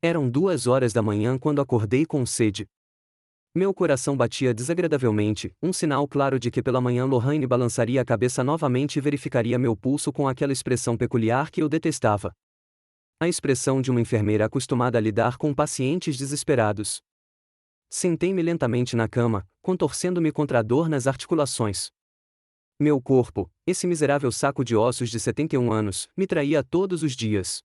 Eram 2 horas da manhã quando acordei com sede. Meu coração batia desagradavelmente, um sinal claro de que pela manhã Lorraine balançaria a cabeça novamente e verificaria meu pulso com aquela expressão peculiar que eu detestava. A expressão de uma enfermeira acostumada a lidar com pacientes desesperados. Sentei-me lentamente na cama, contorcendo-me contra a dor nas articulações. Meu corpo, esse miserável saco de ossos de 71 anos, me traía todos os dias.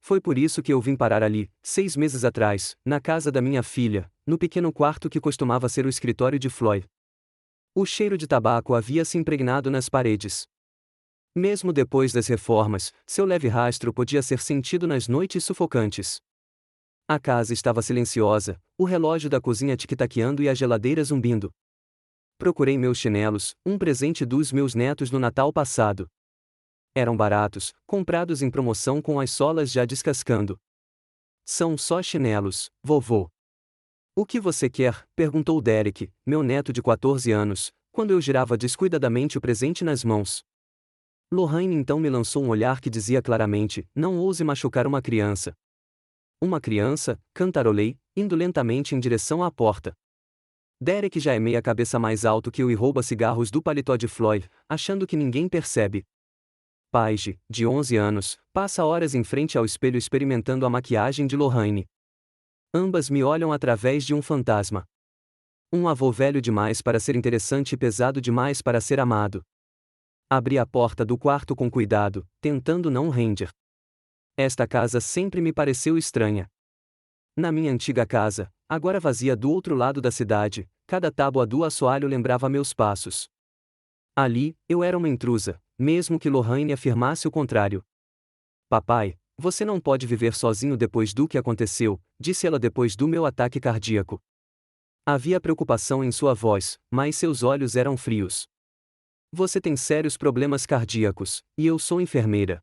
Foi por isso que eu vim parar ali, 6 meses atrás, na casa da minha filha, no pequeno quarto que costumava ser o escritório de Floyd. O cheiro de tabaco havia se impregnado nas paredes. Mesmo depois das reformas, seu leve rastro podia ser sentido nas noites sufocantes. A casa estava silenciosa, o relógio da cozinha tic-taqueando e a geladeira zumbindo. Procurei meus chinelos, um presente dos meus netos no Natal passado. Eram baratos, comprados em promoção com as solas já descascando. São só chinelos, vovô. O que você quer? Perguntou Derek, meu neto de 14 anos, quando eu girava descuidadamente o presente nas mãos. Lorraine então me lançou um olhar que dizia claramente: não ouse machucar uma criança. Uma criança, cantarolei, indo lentamente em direção à porta. Derek já é meia cabeça mais alto que eu e rouba cigarros do paletó de Floyd, achando que ninguém percebe. Paige, de 11 anos, passa horas em frente ao espelho experimentando a maquiagem de Lorraine. Ambas me olham através de um fantasma. Um avô velho demais para ser interessante e pesado demais para ser amado. Abri a porta do quarto com cuidado, tentando não render. Esta casa sempre me pareceu estranha. Na minha antiga casa, agora vazia do outro lado da cidade, cada tábua do assoalho lembrava meus passos. Ali, eu era uma intrusa, mesmo que Lorraine afirmasse o contrário. Papai, você não pode viver sozinho depois do que aconteceu, disse ela depois do meu ataque cardíaco. Havia preocupação em sua voz, mas seus olhos eram frios. Você tem sérios problemas cardíacos, e eu sou enfermeira.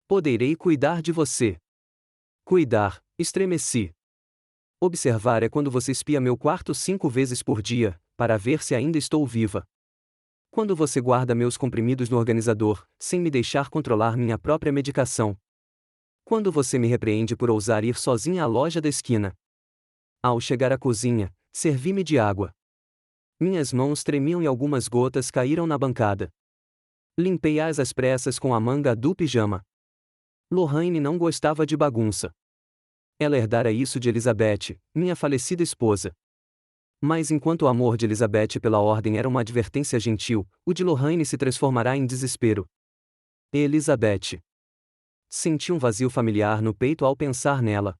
Poderei cuidar de você. Cuidar, estremeci. Observar é quando você espia meu quarto 5 vezes por dia, para ver se ainda estou viva. Quando você guarda meus comprimidos no organizador, sem me deixar controlar minha própria medicação. Quando você me repreende por ousar ir sozinha à loja da esquina. Ao chegar à cozinha, servi-me de água. Minhas mãos tremiam e algumas gotas caíram na bancada. Limpei-as às pressas com a manga do pijama. Lorraine não gostava de bagunça. Ela herdara isso de Elizabeth, minha falecida esposa. Mas enquanto o amor de Elizabeth pela ordem era uma advertência gentil, o de Lorraine se transformará em desespero. Elizabeth. Senti um vazio familiar no peito ao pensar nela.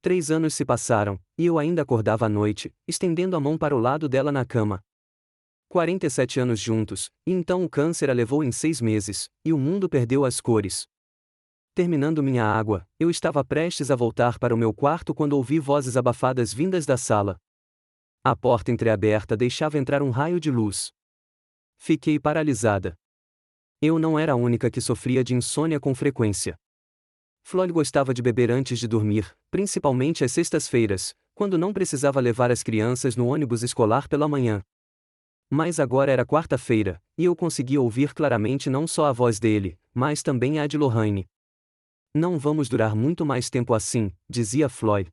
3 anos se passaram, e eu ainda acordava à noite, estendendo a mão para o lado dela na cama. 47 anos juntos, e então o câncer a levou em 6 meses, e o mundo perdeu as cores. Terminando minha água, eu estava prestes a voltar para o meu quarto quando ouvi vozes abafadas vindas da sala. A porta entreaberta deixava entrar um raio de luz. Fiquei paralisada. Eu não era a única que sofria de insônia com frequência. Floyd gostava de beber antes de dormir, principalmente às sextas-feiras, quando não precisava levar as crianças no ônibus escolar pela manhã. Mas agora era quarta-feira, e eu conseguia ouvir claramente não só a voz dele, mas também a de Lorraine. Não vamos durar muito mais tempo assim, dizia Floyd.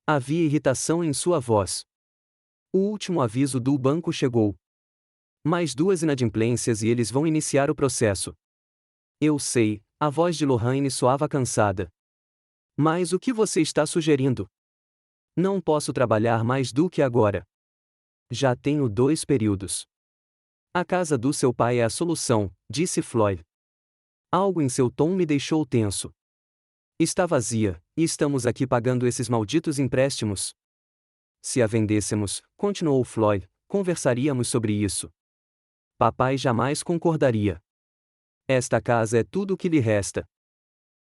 Havia irritação em sua voz. O último aviso do banco chegou. Mais 2 inadimplências e eles vão iniciar o processo. Eu sei, a voz de Lorraine soava cansada. Mas o que você está sugerindo? Não posso trabalhar mais do que agora. Já tenho 2 períodos. A casa do seu pai é a solução, disse Floyd. Algo em seu tom me deixou tenso. Está vazia, e estamos aqui pagando esses malditos empréstimos. Se a vendêssemos, continuou Floyd, conversaríamos sobre isso. Papai jamais concordaria. Esta casa é tudo o que lhe resta.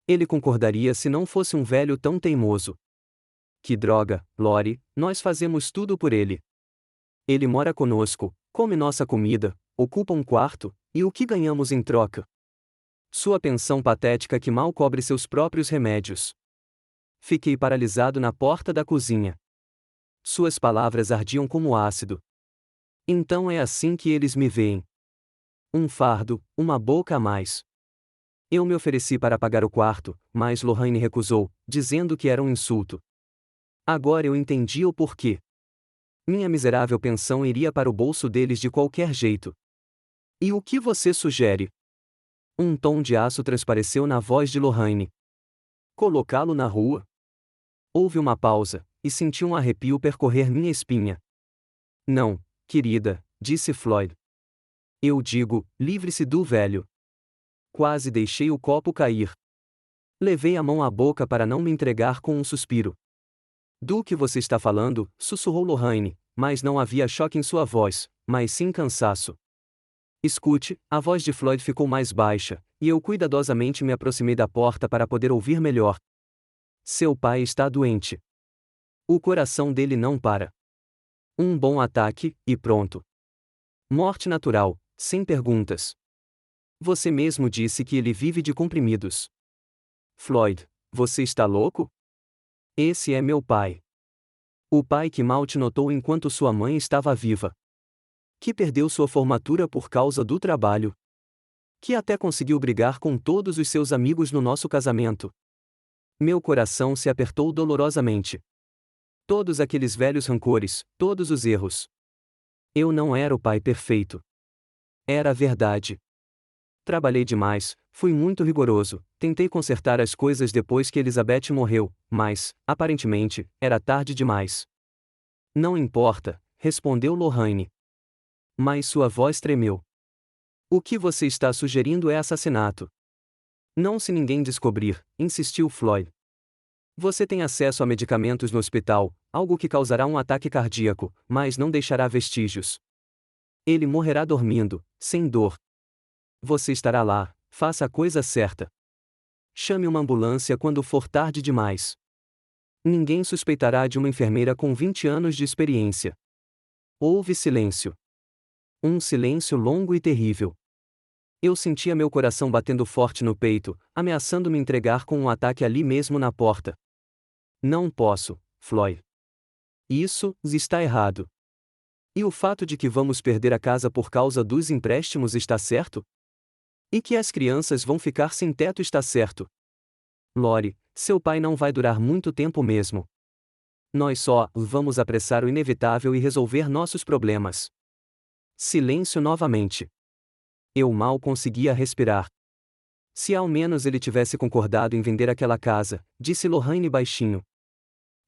Ele concordaria se não fosse um velho tão teimoso. Que droga, Lori, nós fazemos tudo por ele. Ele mora conosco, come nossa comida, ocupa um quarto, e o que ganhamos em troca? Sua pensão patética que mal cobre seus próprios remédios. Fiquei paralisado na porta da cozinha. Suas palavras ardiam como ácido. Então é assim que eles me veem. Um fardo, uma boca a mais. Eu me ofereci para pagar o quarto, mas Lorraine recusou, dizendo que era um insulto. Agora eu entendi o porquê. Minha miserável pensão iria para o bolso deles de qualquer jeito. E o que você sugere? Um tom de aço transpareceu na voz de Lorraine. Colocá-lo na rua? Houve uma pausa, e senti um arrepio percorrer minha espinha. Não, querida, disse Floyd. Eu digo, livre-se do velho. Quase deixei o copo cair. Levei a mão à boca para não me entregar com um suspiro. Do que você está falando? Sussurrou Lorraine, mas não havia choque em sua voz, mas sim cansaço. Escute, a voz de Floyd ficou mais baixa, e eu cuidadosamente me aproximei da porta para poder ouvir melhor. Seu pai está doente. O coração dele não para. Um bom ataque, e pronto. Morte natural, sem perguntas. Você mesmo disse que ele vive de comprimidos. Floyd, você está louco? Esse é meu pai. O pai que mal te notou enquanto sua mãe estava viva. Que perdeu sua formatura por causa do trabalho. Que até conseguiu brigar com todos os seus amigos no nosso casamento. Meu coração se apertou dolorosamente. Todos aqueles velhos rancores, todos os erros. Eu não era o pai perfeito. Era a verdade. Trabalhei demais, fui muito rigoroso, tentei consertar as coisas depois que Elizabeth morreu, mas, aparentemente, era tarde demais. Não importa, respondeu Lorraine. Mas sua voz tremeu. O que você está sugerindo é assassinato. Não se ninguém descobrir, insistiu Floyd. Você tem acesso a medicamentos no hospital, algo que causará um ataque cardíaco, mas não deixará vestígios. Ele morrerá dormindo, sem dor. Você estará lá, faça a coisa certa. Chame uma ambulância quando for tarde demais. Ninguém suspeitará de uma enfermeira com 20 anos de experiência. Houve silêncio. Um silêncio longo e terrível. Eu sentia meu coração batendo forte no peito, ameaçando me entregar com um ataque ali mesmo na porta. Não posso, Floyd. Isso está errado. E o fato de que vamos perder a casa por causa dos empréstimos está certo? E que as crianças vão ficar sem teto está certo. Lori, seu pai não vai durar muito tempo mesmo. Nós só vamos apressar o inevitável e resolver nossos problemas. Silêncio novamente. Eu mal conseguia respirar. Se ao menos ele tivesse concordado em vender aquela casa, disse Lorraine baixinho.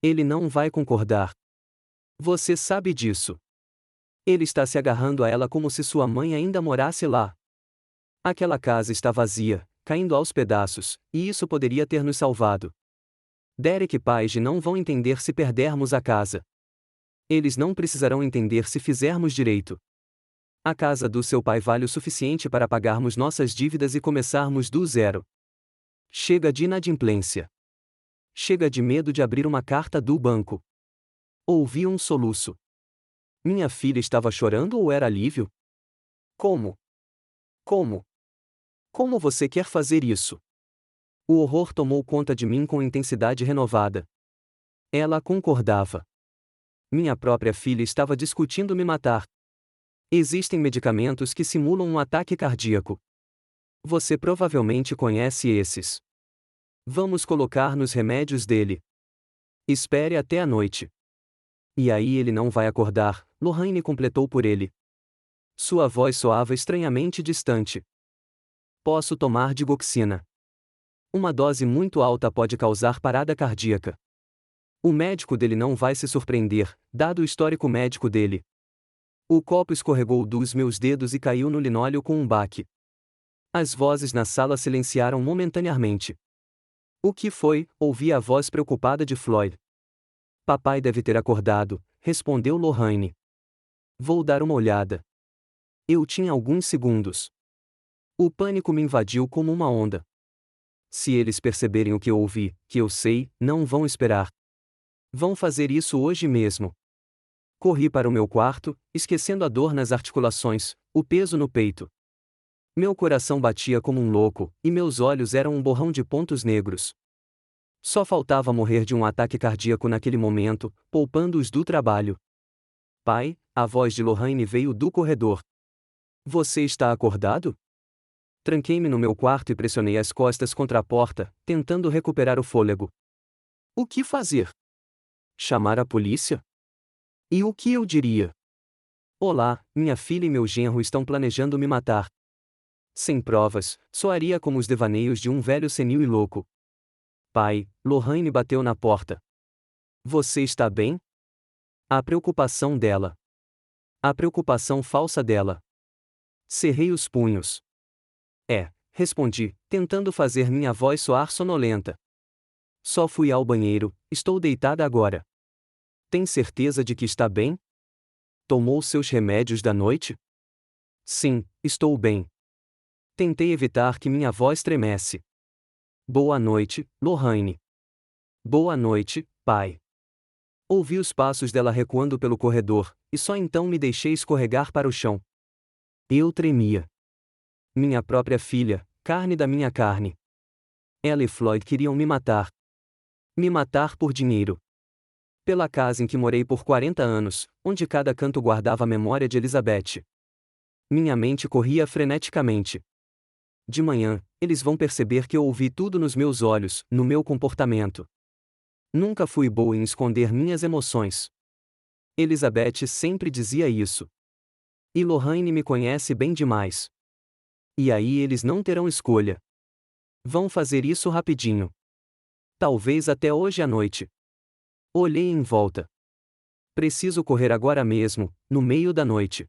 Ele não vai concordar. Você sabe disso. Ele está se agarrando a ela como se sua mãe ainda morasse lá. Aquela casa está vazia, caindo aos pedaços, e isso poderia ter nos salvado. Derek e Paige não vão entender se perdermos a casa. Eles não precisarão entender se fizermos direito. A casa do seu pai vale o suficiente para pagarmos nossas dívidas e começarmos do zero. Chega de inadimplência. Chega de medo de abrir uma carta do banco. Ouvi um soluço. Minha filha estava chorando ou era alívio? Como? Como? Como você quer fazer isso? O horror tomou conta de mim com intensidade renovada. Ela concordava. Minha própria filha estava discutindo me matar. Existem medicamentos que simulam um ataque cardíaco. Você provavelmente conhece esses. Vamos colocar nos remédios dele. Espere até a noite. E aí ele não vai acordar, Lorraine completou por ele. Sua voz soava estranhamente distante. Posso tomar digoxina. Uma dose muito alta pode causar parada cardíaca. O médico dele não vai se surpreender, dado o histórico médico dele. O copo escorregou dos meus dedos e caiu no linóleo com um baque. As vozes na sala silenciaram momentaneamente. O que foi? Ouvi a voz preocupada de Floyd. Papai deve ter acordado, respondeu Lorraine. Vou dar uma olhada. Eu tinha alguns segundos. O pânico me invadiu como uma onda. Se eles perceberem o que eu ouvi, que eu sei, não vão esperar. Vão fazer isso hoje mesmo. Corri para o meu quarto, esquecendo a dor nas articulações, o peso no peito. Meu coração batia como um louco, e meus olhos eram um borrão de pontos negros. Só faltava morrer de um ataque cardíaco naquele momento, poupando-os do trabalho. Pai, a voz de Lorraine veio do corredor. Você está acordado? Tranquei-me no meu quarto e pressionei as costas contra a porta, tentando recuperar o fôlego. O que fazer? Chamar a polícia? E o que eu diria? Olá, minha filha e meu genro estão planejando me matar. Sem provas, soaria como os devaneios de um velho senil e louco. Pai, Lorraine bateu na porta. Você está bem? A preocupação dela. A preocupação falsa dela. Cerrei os punhos. Respondi, tentando fazer minha voz soar sonolenta. Só fui ao banheiro, estou deitada agora. Tem certeza de que está bem? Tomou seus remédios da noite? Sim, estou bem. Tentei evitar que minha voz tremesse. Boa noite, Lorraine. Boa noite, pai. Ouvi os passos dela recuando pelo corredor, e só então me deixei escorregar para o chão. Eu tremia. Minha própria filha, carne da minha carne. Ela e Floyd queriam me matar. Me matar por dinheiro. Pela casa em que morei por 40 anos, onde cada canto guardava a memória de Elizabeth. Minha mente corria freneticamente. De manhã, eles vão perceber que eu ouvi tudo nos meus olhos, no meu comportamento. Nunca fui boa em esconder minhas emoções. Elizabeth sempre dizia isso. E Lorraine me conhece bem demais. E aí eles não terão escolha. Vão fazer isso rapidinho. Talvez até hoje à noite. Olhei em volta. Preciso correr agora mesmo, no meio da noite.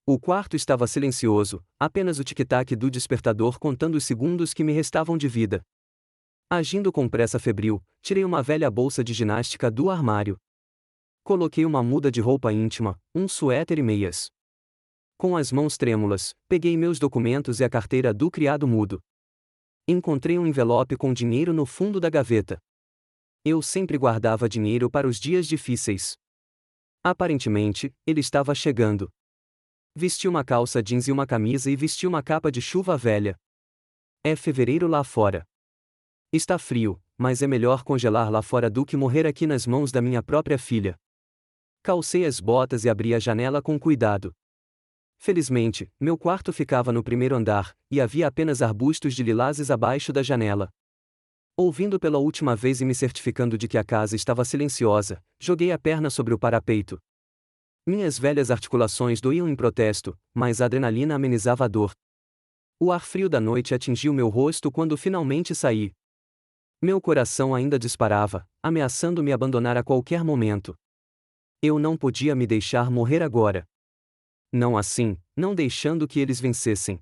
O quarto estava silencioso, apenas o tic-tac do despertador contando os segundos que me restavam de vida. Agindo com pressa febril, tirei uma velha bolsa de ginástica do armário. Coloquei uma muda de roupa íntima, um suéter e meias. Com as mãos trêmulas, peguei meus documentos e a carteira do criado mudo. Encontrei um envelope com dinheiro no fundo da gaveta. Eu sempre guardava dinheiro para os dias difíceis. Aparentemente, ele estava chegando. Vesti uma calça jeans e uma camisa e vesti uma capa de chuva velha. É fevereiro lá fora. Está frio, mas é melhor congelar lá fora do que morrer aqui nas mãos da minha própria filha. Calcei as botas e abri a janela com cuidado. Felizmente, meu quarto ficava no primeiro andar, e havia apenas arbustos de lilazes abaixo da janela. Ouvindo pela última vez e me certificando de que a casa estava silenciosa, joguei a perna sobre o parapeito. Minhas velhas articulações doíam em protesto, mas a adrenalina amenizava a dor. O ar frio da noite atingiu meu rosto quando finalmente saí. Meu coração ainda disparava, ameaçando me abandonar a qualquer momento. Eu não podia me deixar morrer agora. Não assim, não deixando que eles vencessem.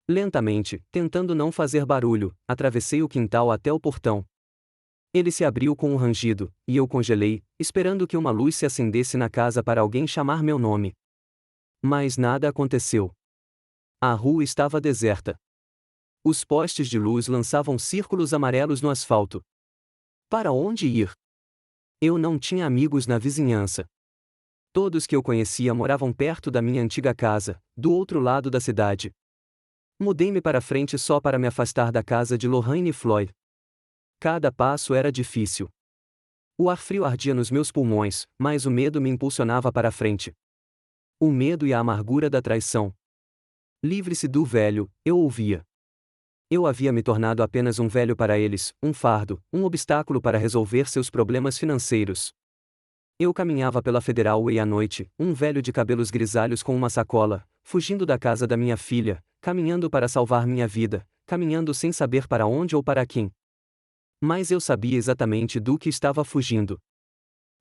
Lentamente, tentando não fazer barulho, atravessei o quintal até o portão. Ele se abriu com um rangido, e eu congelei, esperando que uma luz se acendesse na casa para alguém chamar meu nome. Mas nada aconteceu. A rua estava deserta. Os postes de luz lançavam círculos amarelos no asfalto. Para onde ir? Eu não tinha amigos na vizinhança. Todos que eu conhecia moravam perto da minha antiga casa, do outro lado da cidade. Mudei-me para frente só para me afastar da casa de Lorraine e Floyd. Cada passo era difícil. O ar frio ardia nos meus pulmões, mas o medo me impulsionava para frente. O medo e a amargura da traição. Livre-se do velho, eu ouvia. Eu havia me tornado apenas um velho para eles, um fardo, um obstáculo para resolver seus problemas financeiros. Eu caminhava pela Federal Way à noite, um velho de cabelos grisalhos com uma sacola, fugindo da casa da minha filha, caminhando para salvar minha vida, caminhando sem saber para onde ou para quem. Mas eu sabia exatamente do que estava fugindo.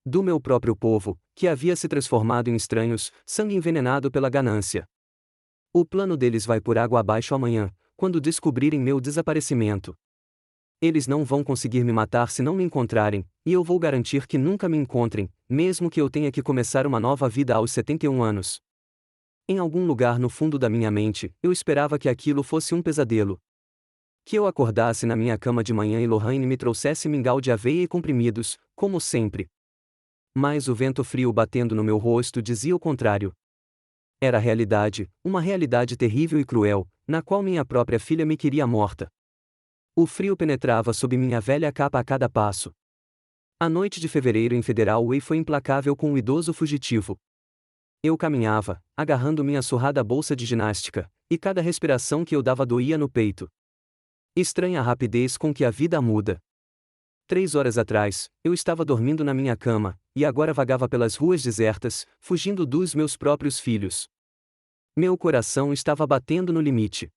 Do meu próprio povo, que havia se transformado em estranhos, sangue envenenado pela ganância. O plano deles vai por água abaixo amanhã, quando descobrirem meu desaparecimento. Eles não vão conseguir me matar se não me encontrarem, e eu vou garantir que nunca me encontrem, mesmo que eu tenha que começar uma nova vida aos 71 anos. Em algum lugar no fundo da minha mente, eu esperava que aquilo fosse um pesadelo. Que eu acordasse na minha cama de manhã e Lorraine me trouxesse mingau de aveia e comprimidos, como sempre. Mas o vento frio batendo no meu rosto dizia o contrário. Era a realidade, uma realidade terrível e cruel, na qual minha própria filha me queria morta. O frio penetrava sob minha velha capa a cada passo. A noite de fevereiro em Federal Way foi implacável com o idoso fugitivo. Eu caminhava, agarrando minha surrada bolsa de ginástica, e cada respiração que eu dava doía no peito. Estranha a rapidez com que a vida muda. 3 horas atrás, eu estava dormindo na minha cama, e agora vagava pelas ruas desertas, fugindo dos meus próprios filhos. Meu coração estava batendo no limite.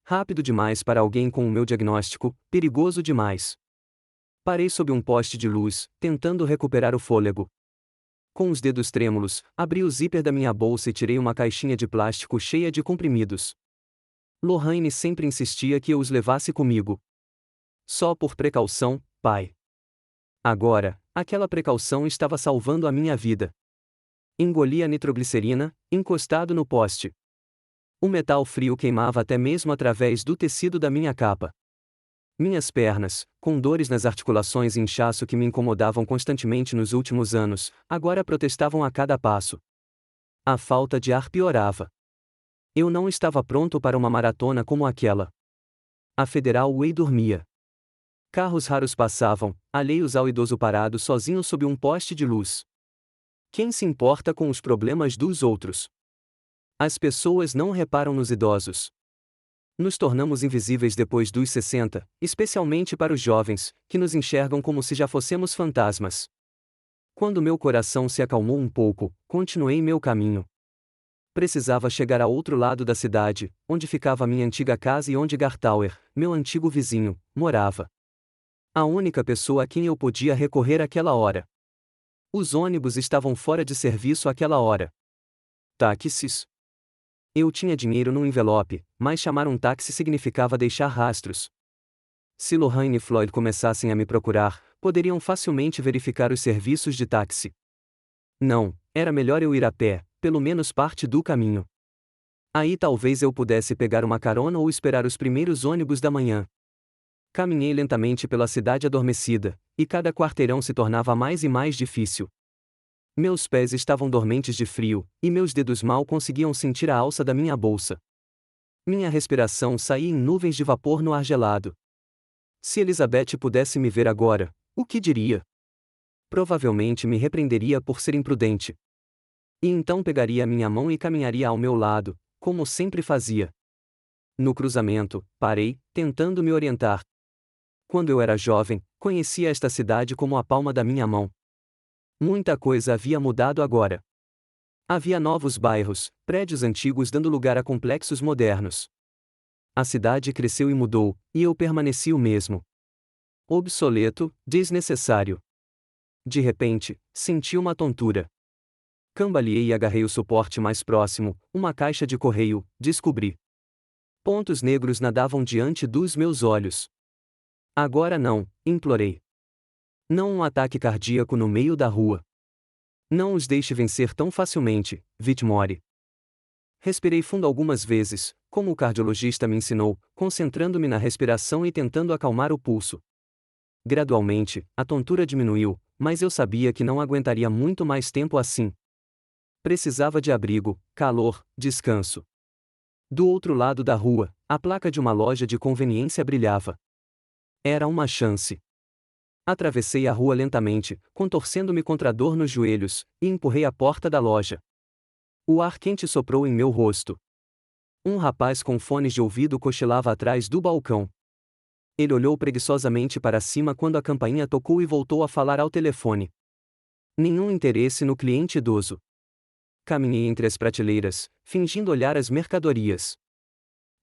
Rápido demais para alguém com o meu diagnóstico, perigoso demais. Parei sob um poste de luz, tentando recuperar o fôlego. Com os dedos trêmulos, abri o zíper da minha bolsa e tirei uma caixinha de plástico cheia de comprimidos. Lorraine sempre insistia que eu os levasse comigo. Só por precaução, pai. Agora, aquela precaução estava salvando a minha vida. Engoli a nitroglicerina, encostado no poste. O metal frio queimava até mesmo através do tecido da minha capa. Minhas pernas, com dores nas articulações e inchaço que me incomodavam constantemente nos últimos anos, agora protestavam a cada passo. A falta de ar piorava. Eu não estava pronto para uma maratona como aquela. A Federal Way dormia. Carros raros passavam, alheios ao idoso parado sozinho sob um poste de luz. Quem se importa com os problemas dos outros? As pessoas não reparam nos idosos. Nos tornamos invisíveis depois dos 60, especialmente para os jovens, que nos enxergam como se já fossemos fantasmas. Quando meu coração se acalmou um pouco, continuei meu caminho. Precisava chegar ao outro lado da cidade, onde ficava minha antiga casa e onde Gartauer, meu antigo vizinho, morava. A única pessoa a quem eu podia recorrer àquela hora. Os ônibus estavam fora de serviço àquela hora. Táxis. Eu tinha dinheiro num envelope, mas chamar um táxi significava deixar rastros. Se Lorraine e Floyd começassem a me procurar, poderiam facilmente verificar os serviços de táxi. Não, era melhor eu ir a pé, pelo menos parte do caminho. Aí talvez eu pudesse pegar uma carona ou esperar os primeiros ônibus da manhã. Caminhei lentamente pela cidade adormecida, e cada quarteirão se tornava mais e mais difícil. Meus pés estavam dormentes de frio, e meus dedos mal conseguiam sentir a alça da minha bolsa. Minha respiração saía em nuvens de vapor no ar gelado. Se Elizabeth pudesse me ver agora, o que diria? Provavelmente me repreenderia por ser imprudente. E então pegaria minha mão e caminharia ao meu lado, como sempre fazia. No cruzamento, parei, tentando me orientar. Quando eu era jovem, conhecia esta cidade como a palma da minha mão. Muita coisa havia mudado agora. Havia novos bairros, prédios antigos dando lugar a complexos modernos. A cidade cresceu e mudou, e eu permaneci o mesmo. Obsoleto, desnecessário. De repente, senti uma tontura. Cambaleei e agarrei o suporte mais próximo, uma caixa de correio, descobri. Pontos negros nadavam diante dos meus olhos. Agora não, implorei. Não um ataque cardíaco no meio da rua. Não os deixe vencer tão facilmente, Whitmore. Respirei fundo algumas vezes, como o cardiologista me ensinou, concentrando-me na respiração e tentando acalmar o pulso. Gradualmente, a tontura diminuiu, mas eu sabia que não aguentaria muito mais tempo assim. Precisava de abrigo, calor, descanso. Do outro lado da rua, a placa de uma loja de conveniência brilhava. Era uma chance. Atravessei a rua lentamente, contorcendo-me contra a dor nos joelhos, e empurrei a porta da loja. O ar quente soprou em meu rosto. Um rapaz com fones de ouvido cochilava atrás do balcão. Ele olhou preguiçosamente para cima quando a campainha tocou e voltou a falar ao telefone. Nenhum interesse no cliente idoso. Caminhei entre as prateleiras, fingindo olhar as mercadorias.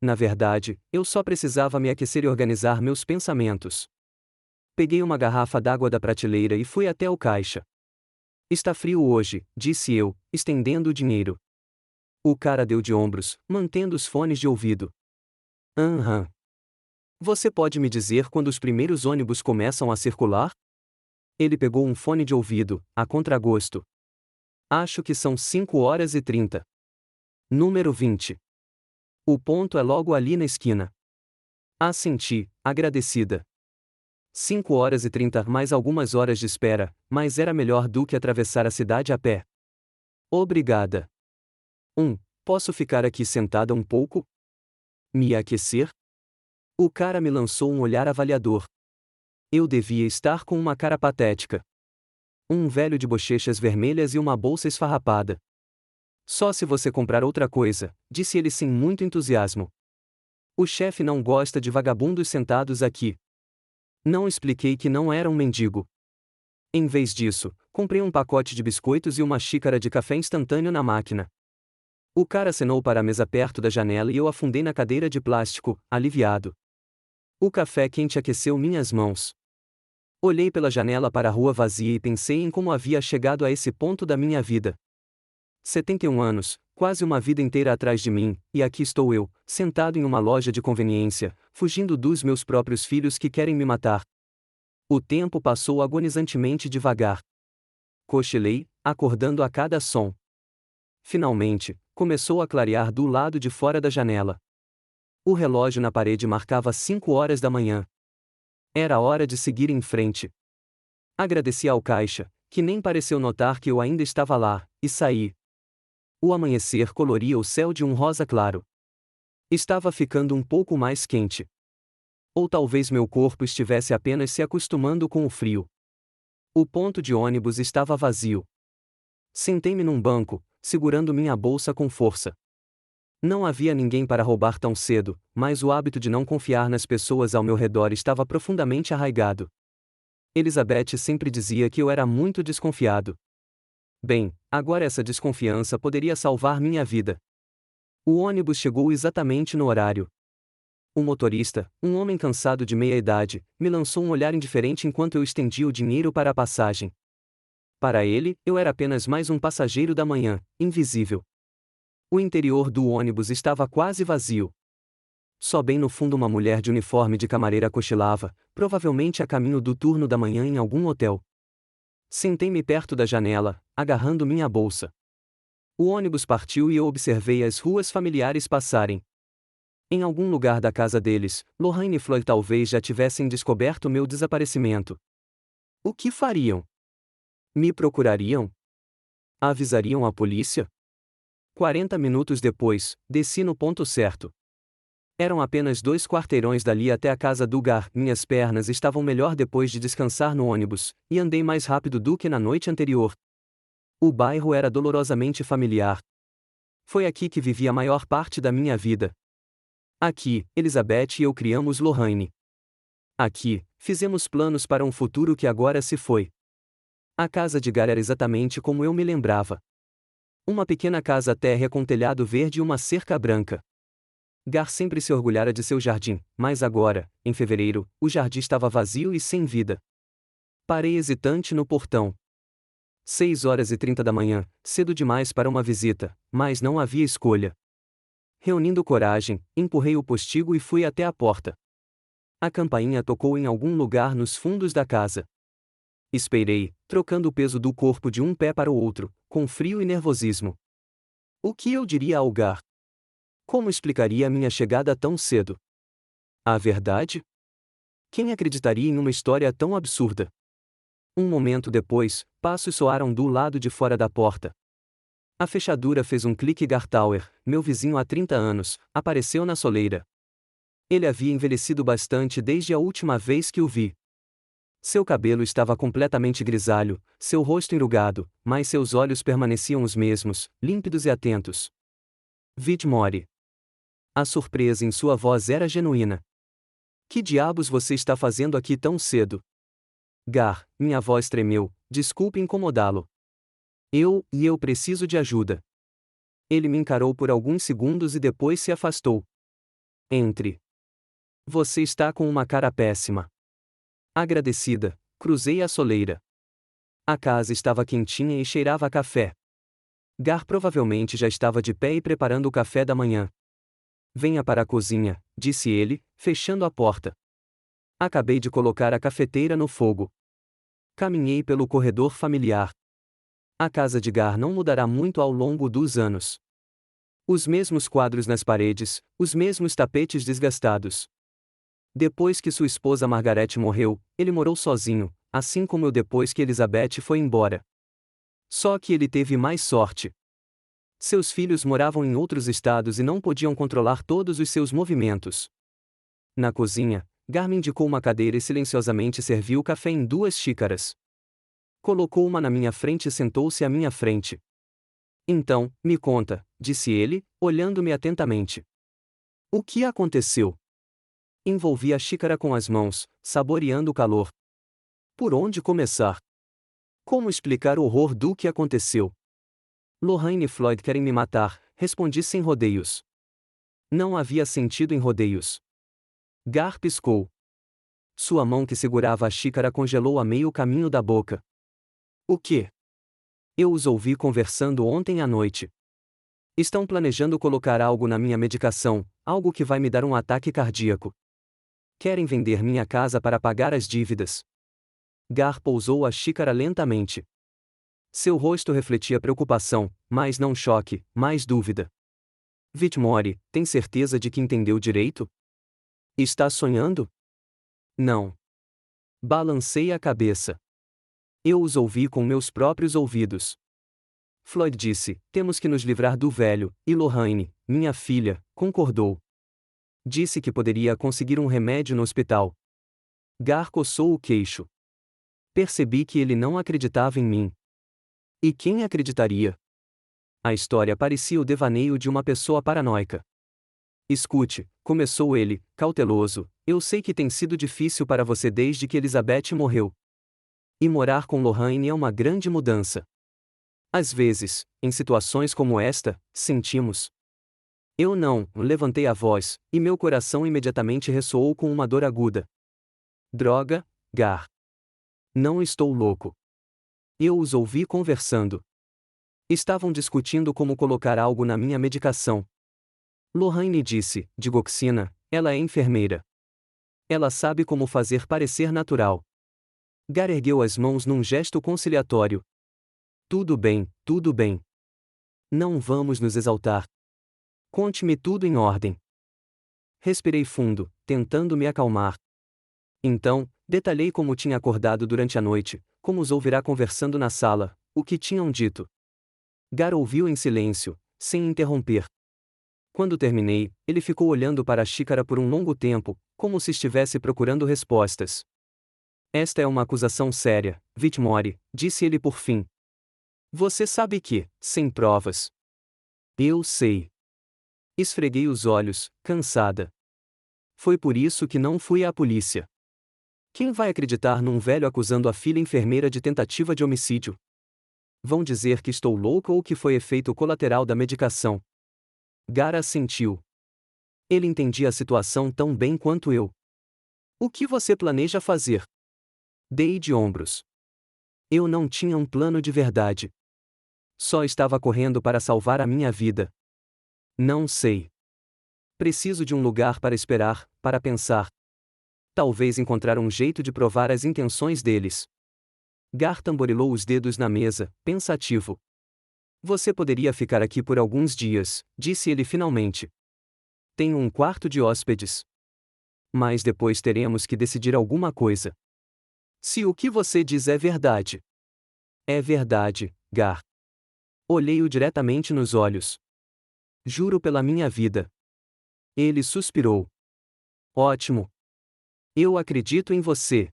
Na verdade, eu só precisava me aquecer e organizar meus pensamentos. Peguei uma garrafa d'água da prateleira e fui até o caixa. Está frio hoje, disse eu, estendendo o dinheiro. O cara deu de ombros, mantendo os fones de ouvido. Aham. Você pode me dizer quando os primeiros ônibus começam a circular? Ele pegou um fone de ouvido, a contragosto. Acho que são 5h30. Número 20. O ponto é logo ali na esquina. Assenti, agradecida. 5h30 mais algumas horas de espera, mas era melhor do que atravessar a cidade a pé. Obrigada. Posso ficar aqui sentada um pouco? Me aquecer? O cara me lançou um olhar avaliador. Eu devia estar com uma cara patética. Um velho de bochechas vermelhas e uma bolsa esfarrapada. Só se você comprar outra coisa, disse ele sem muito entusiasmo. O chefe não gosta de vagabundos sentados aqui. Não expliquei que não era um mendigo. Em vez disso, comprei um pacote de biscoitos e uma xícara de café instantâneo na máquina. O cara acenou para a mesa perto da janela e eu afundei na cadeira de plástico, aliviado. O café quente aqueceu minhas mãos. Olhei pela janela para a rua vazia e pensei em como havia chegado a esse ponto da minha vida. 71 anos, quase uma vida inteira atrás de mim, e aqui estou eu, sentado em uma loja de conveniência, fugindo dos meus próprios filhos que querem me matar. O tempo passou agonizantemente devagar. Cochilei, acordando a cada som. Finalmente, começou a clarear do lado de fora da janela. O relógio na parede marcava 5 horas da manhã. Era hora de seguir em frente. Agradeci ao caixa, que nem pareceu notar que eu ainda estava lá, e saí. O amanhecer coloria o céu de um rosa claro. Estava ficando um pouco mais quente. Ou talvez meu corpo estivesse apenas se acostumando com o frio. O ponto de ônibus estava vazio. Sentei-me num banco, segurando minha bolsa com força. Não havia ninguém para roubar tão cedo, mas o hábito de não confiar nas pessoas ao meu redor estava profundamente arraigado. Elizabeth sempre dizia que eu era muito desconfiado. Bem, agora essa desconfiança poderia salvar minha vida. O ônibus chegou exatamente no horário. O motorista, um homem cansado de meia-idade, me lançou um olhar indiferente enquanto eu estendia o dinheiro para a passagem. Para ele, eu era apenas mais um passageiro da manhã, invisível. O interior do ônibus estava quase vazio. Só bem no fundo uma mulher de uniforme de camareira cochilava, provavelmente a caminho do turno da manhã em algum hotel. Sentei-me perto da janela, agarrando minha bolsa. O ônibus partiu e eu observei as ruas familiares passarem. Em algum lugar da casa deles, Lorraine e Floyd talvez já tivessem descoberto meu desaparecimento. O que fariam? Me procurariam? Avisariam a polícia? 40 minutos depois, desci no ponto certo. Eram apenas 2 quarteirões dali até a casa do Gar. Minhas pernas estavam melhor depois de descansar no ônibus, e andei mais rápido do que na noite anterior. O bairro era dolorosamente familiar. Foi aqui que vivi a maior parte da minha vida. Aqui, Elizabeth e eu criamos Lorraine. Aqui, fizemos planos para um futuro que agora se foi. A casa de Gar era exatamente como eu me lembrava. Uma pequena casa térrea com telhado verde e uma cerca branca. Gar sempre se orgulhara de seu jardim, mas agora, em fevereiro, o jardim estava vazio e sem vida. Parei hesitante no portão. 6h30 da manhã, cedo demais para uma visita, mas não havia escolha. Reunindo coragem, empurrei o postigo e fui até a porta. A campainha tocou em algum lugar nos fundos da casa. Esperei, trocando o peso do corpo de um pé para o outro, com frio e nervosismo. O que eu diria ao Gar? Como explicaria a minha chegada tão cedo? A verdade? Quem acreditaria em uma história tão absurda? Um momento depois, passos soaram do lado de fora da porta. A fechadura fez um clique e Gar Tower, meu vizinho há 30 anos, apareceu na soleira. Ele havia envelhecido bastante desde a última vez que o vi. Seu cabelo estava completamente grisalho, seu rosto enrugado, mas seus olhos permaneciam os mesmos, límpidos e atentos. Vidmore. A surpresa em sua voz era genuína. Que diabos você está fazendo aqui tão cedo? Gar, minha voz tremeu, desculpe incomodá-lo. Eu preciso de ajuda. Ele me encarou por alguns segundos e depois se afastou. Entre. Você está com uma cara péssima. Agradecida, cruzei a soleira. A casa estava quentinha e cheirava a café. Gar provavelmente já estava de pé e preparando o café da manhã. Venha para a cozinha, disse ele, fechando a porta. Acabei de colocar a cafeteira no fogo. Caminhei pelo corredor familiar. A casa de Gar não mudará muito ao longo dos anos. Os mesmos quadros nas paredes, os mesmos tapetes desgastados. Depois que sua esposa Margaret morreu, ele morou sozinho, assim como eu depois que Elizabeth foi embora. Só que ele teve mais sorte. Seus filhos moravam em outros estados e não podiam controlar todos os seus movimentos. Na cozinha, Gar me indicou uma cadeira e silenciosamente serviu o café em 2 xícaras. Colocou uma na minha frente e sentou-se à minha frente. Então, me conta, disse ele, olhando-me atentamente. O que aconteceu? Envolvi a xícara com as mãos, saboreando o calor. Por onde começar? Como explicar o horror do que aconteceu? Lorraine e Floyd querem me matar, respondi sem rodeios. Não havia sentido em rodeios. Gar piscou. Sua mão que segurava a xícara congelou a meio caminho da boca. O quê? Eu os ouvi conversando ontem à noite. Estão planejando colocar algo na minha medicação, algo que vai me dar um ataque cardíaco. Querem vender minha casa para pagar as dívidas. Gar pousou a xícara lentamente. Seu rosto refletia preocupação, mas não choque, mais dúvida. Whitmore, tem certeza de que entendeu direito? Está sonhando? Não. Balancei a cabeça. Eu os ouvi com meus próprios ouvidos. Floyd disse, temos que nos livrar do velho, e Lorraine, minha filha, concordou. Disse que poderia conseguir um remédio no hospital. Gar coçou o queixo. Percebi que ele não acreditava em mim. E quem acreditaria? A história parecia o devaneio de uma pessoa paranoica. Escute, começou ele, cauteloso, eu sei que tem sido difícil para você desde que Elizabeth morreu. E morar com Lorraine é uma grande mudança. Às vezes, em situações como esta, sentimos. Eu não, levantei a voz, e meu coração imediatamente ressoou com uma dor aguda. Droga, Gar. Não estou louco. Eu os ouvi conversando. Estavam discutindo como colocar algo na minha medicação. Lorraine disse, digoxina, ela é enfermeira. Ela sabe como fazer parecer natural. Gar ergueu as mãos num gesto conciliatório. Tudo bem, tudo bem. Não vamos nos exaltar. Conte-me tudo em ordem. Respirei fundo, tentando me acalmar. Então, detalhei como tinha acordado durante a noite, como os ouvirá conversando na sala, o que tinham dito. Gar ouviu em silêncio, sem interromper. Quando terminei, ele ficou olhando para a xícara por um longo tempo, como se estivesse procurando respostas. Esta é uma acusação séria, Whitmore, disse ele por fim. Você sabe que, sem provas. Eu sei. Esfreguei os olhos, cansada. Foi por isso que não fui à polícia. Quem vai acreditar num velho acusando a filha enfermeira de tentativa de homicídio? Vão dizer que estou louco ou que foi efeito colateral da medicação. Gar assentiu. Ele entendia a situação tão bem quanto eu. O que você planeja fazer? Dei de ombros. Eu não tinha um plano de verdade. Só estava correndo para salvar a minha vida. Não sei. Preciso de um lugar para esperar, para pensar. Talvez encontrar um jeito de provar as intenções deles. Gar tamborilou os dedos na mesa, pensativo. Você poderia ficar aqui por alguns dias, disse ele finalmente. Tenho um quarto de hóspedes. Mas depois teremos que decidir alguma coisa. Se o que você diz é verdade. É verdade, Gar. Olhei-o diretamente nos olhos. Juro pela minha vida. Ele suspirou. Ótimo. Eu acredito em você.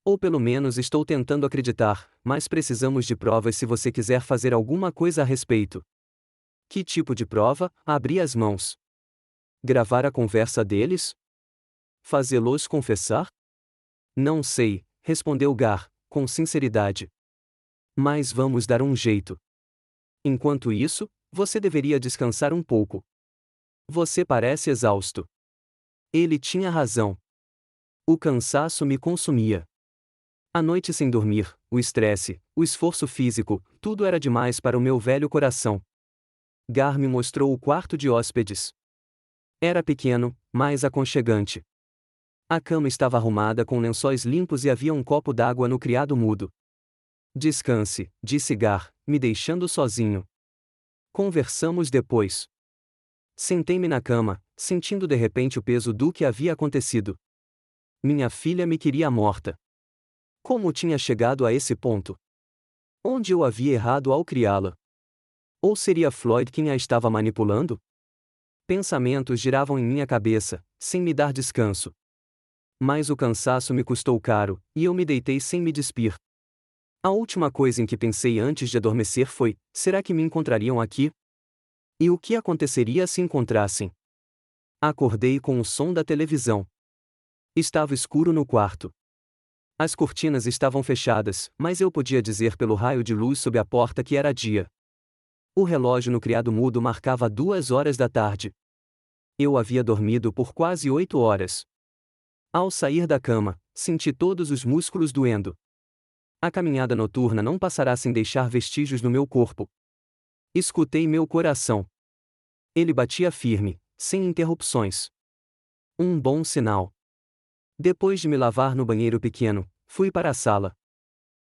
Ou pelo menos estou tentando acreditar, mas precisamos de provas se você quiser fazer alguma coisa a respeito. Que tipo de prova? Abri as mãos. Gravar a conversa deles? Fazê-los confessar? Não sei, respondeu Gar, com sinceridade. Mas vamos dar um jeito. Enquanto isso, você deveria descansar um pouco. Você parece exausto. Ele tinha razão. O cansaço me consumia. A noite sem dormir, o estresse, o esforço físico, tudo era demais para o meu velho coração. Gar me mostrou o quarto de hóspedes. Era pequeno, mas aconchegante. A cama estava arrumada com lençóis limpos e havia um copo d'água no criado mudo. Descanse, disse Gar, me deixando sozinho. Conversamos depois. Sentei-me na cama, sentindo de repente o peso do que havia acontecido. Minha filha me queria morta. Como tinha chegado a esse ponto? Onde eu havia errado ao criá-la? Ou seria Floyd quem a estava manipulando? Pensamentos giravam em minha cabeça, sem me dar descanso. Mas o cansaço me custou caro, e eu me deitei sem me despir. A última coisa em que pensei antes de adormecer foi: será que me encontrariam aqui? E o que aconteceria se encontrassem? Acordei com o som da televisão. Estava escuro no quarto. As cortinas estavam fechadas, mas eu podia dizer pelo raio de luz sob a porta que era dia. O relógio no criado mudo marcava 2 horas da tarde. Eu havia dormido por quase 8 horas. Ao sair da cama, senti todos os músculos doendo. A caminhada noturna não passará sem deixar vestígios no meu corpo. Escutei meu coração. Ele batia firme, sem interrupções. Um bom sinal. Depois de me lavar no banheiro pequeno, fui para a sala.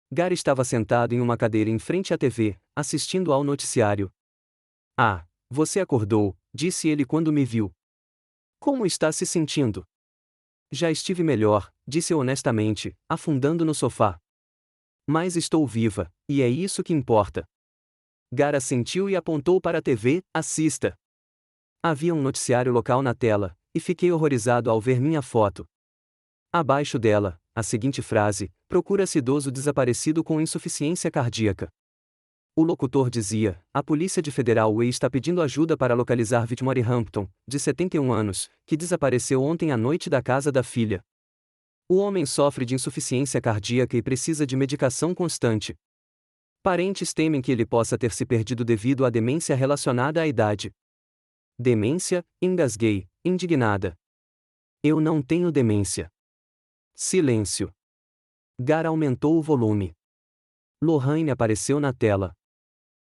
Gar estava sentado em uma cadeira em frente à TV, assistindo ao noticiário. Ah, você acordou, disse ele quando me viu. Como está se sentindo? Já estive melhor, disse eu honestamente, afundando no sofá. Mas estou viva, e é isso que importa. Gar assentiu e apontou para a TV, assista. Havia um noticiário local na tela, e fiquei horrorizado ao ver minha foto. Abaixo dela, a seguinte frase: procura-se idoso desaparecido com insuficiência cardíaca. O locutor dizia: a Polícia Federal Way está pedindo ajuda para localizar Whitmore Hampton, de 71 anos, que desapareceu ontem à noite da casa da filha. O homem sofre de insuficiência cardíaca e precisa de medicação constante. Parentes temem que ele possa ter se perdido devido à demência relacionada à idade. Demência? Engasguei, indignada. Eu não tenho demência. Silêncio. Gar aumentou o volume. Lorraine apareceu na tela.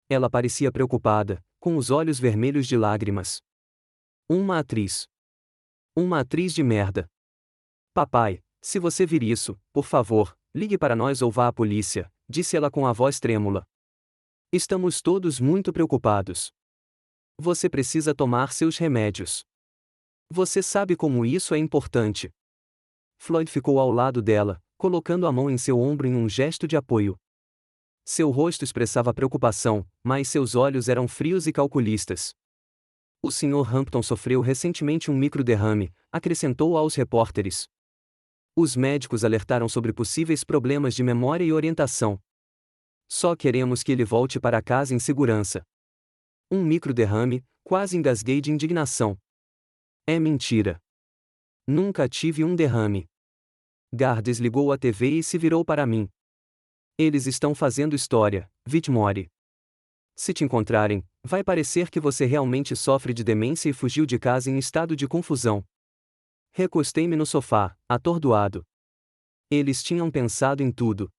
Ela parecia preocupada, com os olhos vermelhos de lágrimas. Uma atriz. Uma atriz de merda. Papai, se você vir isso, por favor, ligue para nós ou vá à polícia, disse ela com a voz trêmula. Estamos todos muito preocupados. Você precisa tomar seus remédios. Você sabe como isso é importante. Floyd ficou ao lado dela, colocando a mão em seu ombro em um gesto de apoio. Seu rosto expressava preocupação, mas seus olhos eram frios e calculistas. O Sr. Hampton sofreu recentemente um microderrame, acrescentou aos repórteres. Os médicos alertaram sobre possíveis problemas de memória e orientação. Só queremos que ele volte para casa em segurança. Um microderrame, quase engasguei de indignação. É mentira. Nunca tive um derrame. Gar desligou a TV e se virou para mim. Eles estão fazendo história, Whitmore. Se te encontrarem, vai parecer que você realmente sofre de demência e fugiu de casa em estado de confusão. Recostei-me no sofá, atordoado. Eles tinham pensado em tudo.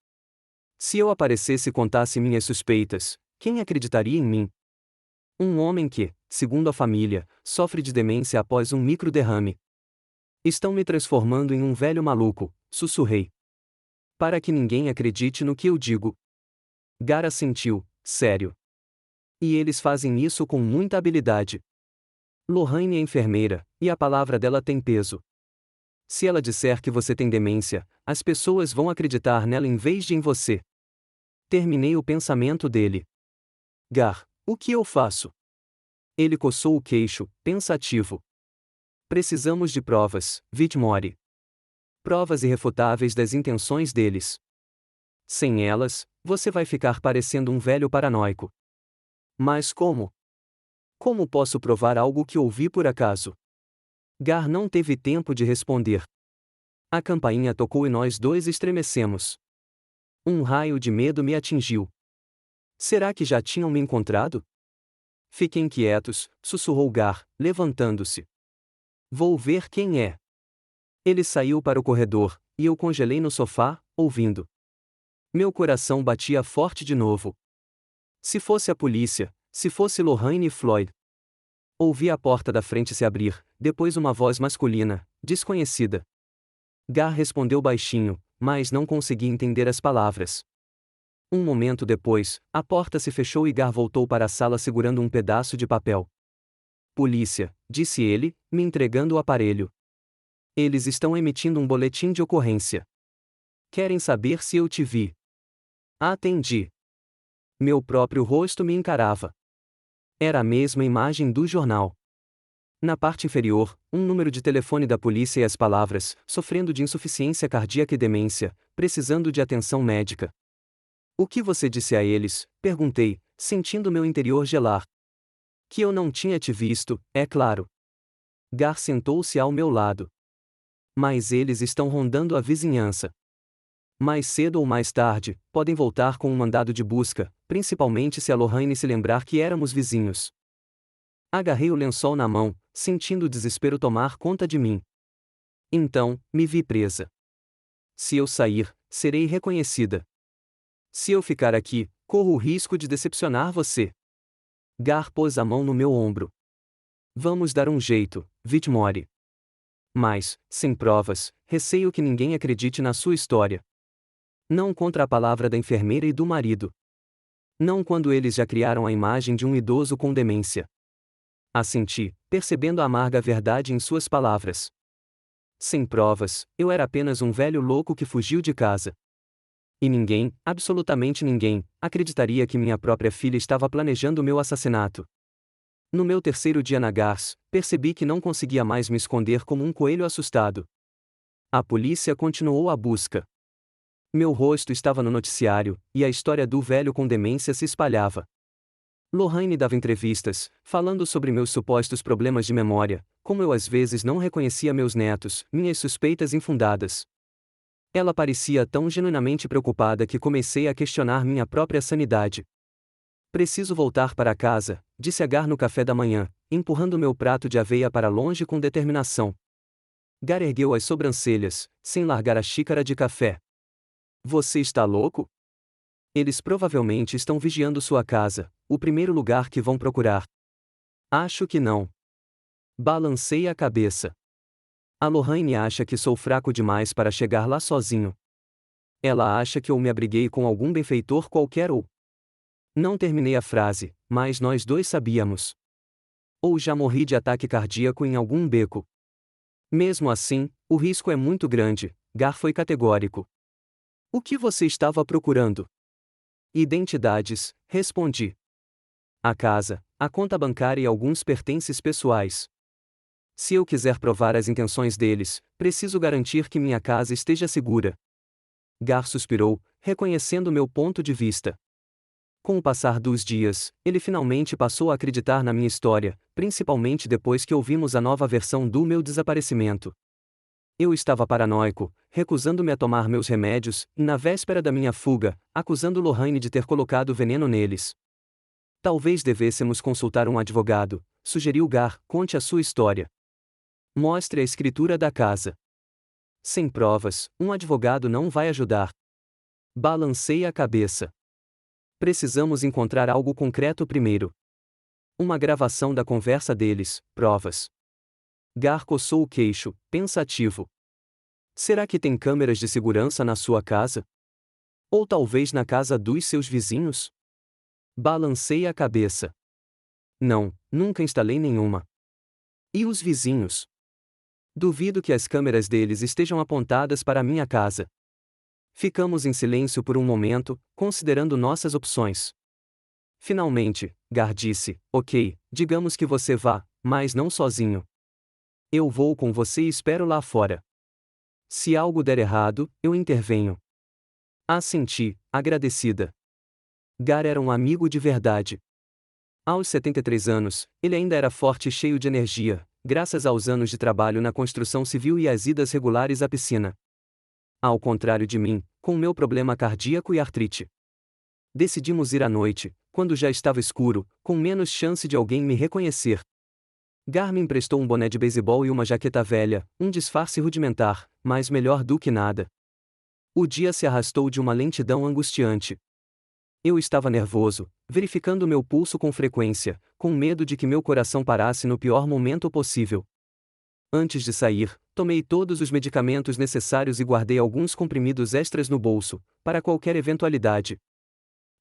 Se eu aparecesse e contasse minhas suspeitas, quem acreditaria em mim? Um homem que, segundo a família, sofre de demência após um microderrame. Estão me transformando em um velho maluco, sussurrei. Para que ninguém acredite no que eu digo. Gar assentiu, sério. E eles fazem isso com muita habilidade. Lorraine é enfermeira, e a palavra dela tem peso. Se ela disser que você tem demência, as pessoas vão acreditar nela em vez de em você. Terminei o pensamento dele. Gar, o que eu faço? Ele coçou o queixo, pensativo. Precisamos de provas, Whitmore. Provas irrefutáveis das intenções deles. Sem elas, você vai ficar parecendo um velho paranoico. Mas como? Como posso provar algo que ouvi por acaso? Gar não teve tempo de responder. A campainha tocou e nós dois estremecemos. Um raio de medo me atingiu. Será que já tinham me encontrado? Fiquem quietos, sussurrou Gar, levantando-se. Vou ver quem é. Ele saiu para o corredor, e eu congelei no sofá, ouvindo. Meu coração batia forte de novo. Se fosse a polícia, se fosse Lorraine e Floyd. Ouvi a porta da frente se abrir, depois uma voz masculina, desconhecida. Gar respondeu baixinho, mas não consegui entender as palavras. Um momento depois, a porta se fechou e Gar voltou para a sala segurando um pedaço de papel. Polícia, disse ele, me entregando o aparelho. Eles estão emitindo um boletim de ocorrência. Querem saber se eu te vi. Atendi. Meu próprio rosto me encarava. Era a mesma imagem do jornal. Na parte inferior, um número de telefone da polícia e as palavras: sofrendo de insuficiência cardíaca e demência, precisando de atenção médica. O que você disse a eles? Perguntei, sentindo meu interior gelar. Que eu não tinha te visto, é claro. Gar sentou-se ao meu lado. Mas eles estão rondando a vizinhança. Mais cedo ou mais tarde, podem voltar com um mandado de busca, principalmente se a Lorraine se lembrar que éramos vizinhos. Agarrei o lençol na mão, sentindo o desespero tomar conta de mim. Então, me vi presa. Se eu sair, serei reconhecida. Se eu ficar aqui, corro o risco de decepcionar você. Gar pôs a mão no meu ombro. Vamos dar um jeito, Whitmore. Mas, sem provas, receio que ninguém acredite na sua história. Não contra a palavra da enfermeira e do marido. Não quando eles já criaram a imagem de um idoso com demência. Assenti, percebendo a amarga verdade em suas palavras. Sem provas, eu era apenas um velho louco que fugiu de casa. E ninguém, absolutamente ninguém, acreditaria que minha própria filha estava planejando o meu assassinato. No meu terceiro dia na Gars, percebi que não conseguia mais me esconder como um coelho assustado. A polícia continuou a busca. Meu rosto estava no noticiário, e a história do velho com demência se espalhava. Lorraine dava entrevistas, falando sobre meus supostos problemas de memória, como eu às vezes não reconhecia meus netos, minhas suspeitas infundadas. Ela parecia tão genuinamente preocupada que comecei a questionar minha própria sanidade. Preciso voltar para casa, disse Agar no café da manhã, empurrando meu prato de aveia para longe com determinação. Gar ergueu as sobrancelhas, sem largar a xícara de café. Você está louco? Eles provavelmente estão vigiando sua casa, o primeiro lugar que vão procurar. Acho que não. Balancei a cabeça. A Lorraine acha que sou fraco demais para chegar lá sozinho. Ela acha que eu me abriguei com algum benfeitor qualquer ou... Não terminei a frase, mas nós dois sabíamos. Ou já morri de ataque cardíaco em algum beco. Mesmo assim, o risco é muito grande, Gar foi categórico. O que você estava procurando? Identidades, respondi. A casa, a conta bancária e alguns pertences pessoais. Se eu quiser provar as intenções deles, preciso garantir que minha casa esteja segura. Gar suspirou, reconhecendo meu ponto de vista. Com o passar dos dias, ele finalmente passou a acreditar na minha história, principalmente depois que ouvimos a nova versão do meu desaparecimento. Eu estava paranoico, recusando-me a tomar meus remédios, e na véspera da minha fuga, acusando Lorraine de ter colocado veneno neles. Talvez devêssemos consultar um advogado, sugeriu Gar, conte a sua história. Mostre a escritura da casa. Sem provas, um advogado não vai ajudar. Balancei a cabeça. Precisamos encontrar algo concreto primeiro. Uma gravação da conversa deles, provas. Gar coçou o queixo, pensativo. Será que tem câmeras de segurança na sua casa? Ou talvez na casa dos seus vizinhos? Balancei a cabeça. Não, nunca instalei nenhuma. E os vizinhos? Duvido que as câmeras deles estejam apontadas para a minha casa. Ficamos em silêncio por um momento, considerando nossas opções. Finalmente, Gar disse, ok, digamos que você vá, mas não sozinho. Eu vou com você e espero lá fora. Se algo der errado, eu intervenho. Assenti, agradecida. Gar era um amigo de verdade. Aos 73 anos, ele ainda era forte e cheio de energia, graças aos anos de trabalho na construção civil e às idas regulares à piscina. Ao contrário de mim, com meu problema cardíaco e artrite. Decidimos ir à noite, quando já estava escuro, com menos chance de alguém me reconhecer. Gar me emprestou um boné de beisebol e uma jaqueta velha, um disfarce rudimentar, mas melhor do que nada. O dia se arrastou de uma lentidão angustiante. Eu estava nervoso, verificando meu pulso com frequência, com medo de que meu coração parasse no pior momento possível. Antes de sair, tomei todos os medicamentos necessários e guardei alguns comprimidos extras no bolso, para qualquer eventualidade.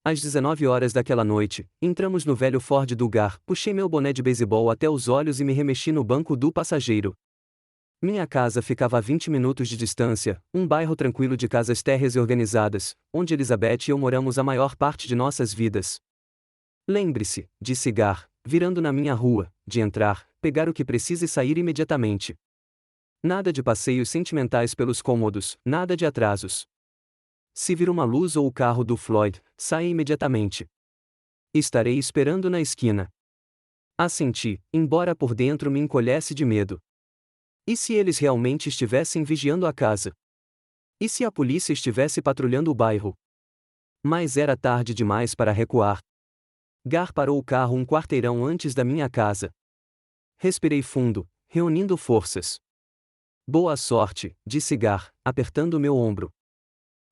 Às 19 horas daquela noite, entramos no velho Ford do Gar, puxei meu boné de beisebol até os olhos e me remexi no banco do passageiro. Minha casa ficava a 20 minutos de distância, um bairro tranquilo de casas térreas e organizadas, onde Elizabeth e eu moramos a maior parte de nossas vidas. Lembre-se, disse Gar, virando na minha rua, de entrar, pegar o que precisa e sair imediatamente. Nada de passeios sentimentais pelos cômodos, nada de atrasos. Se vir uma luz ou o carro do Floyd, saia imediatamente. Estarei esperando na esquina. Assenti, embora por dentro me encolhesse de medo. E se eles realmente estivessem vigiando a casa? E se a polícia estivesse patrulhando o bairro? Mas era tarde demais para recuar. Gar parou o carro um quarteirão antes da minha casa. Respirei fundo, reunindo forças. Boa sorte, disse Gar, apertando meu ombro.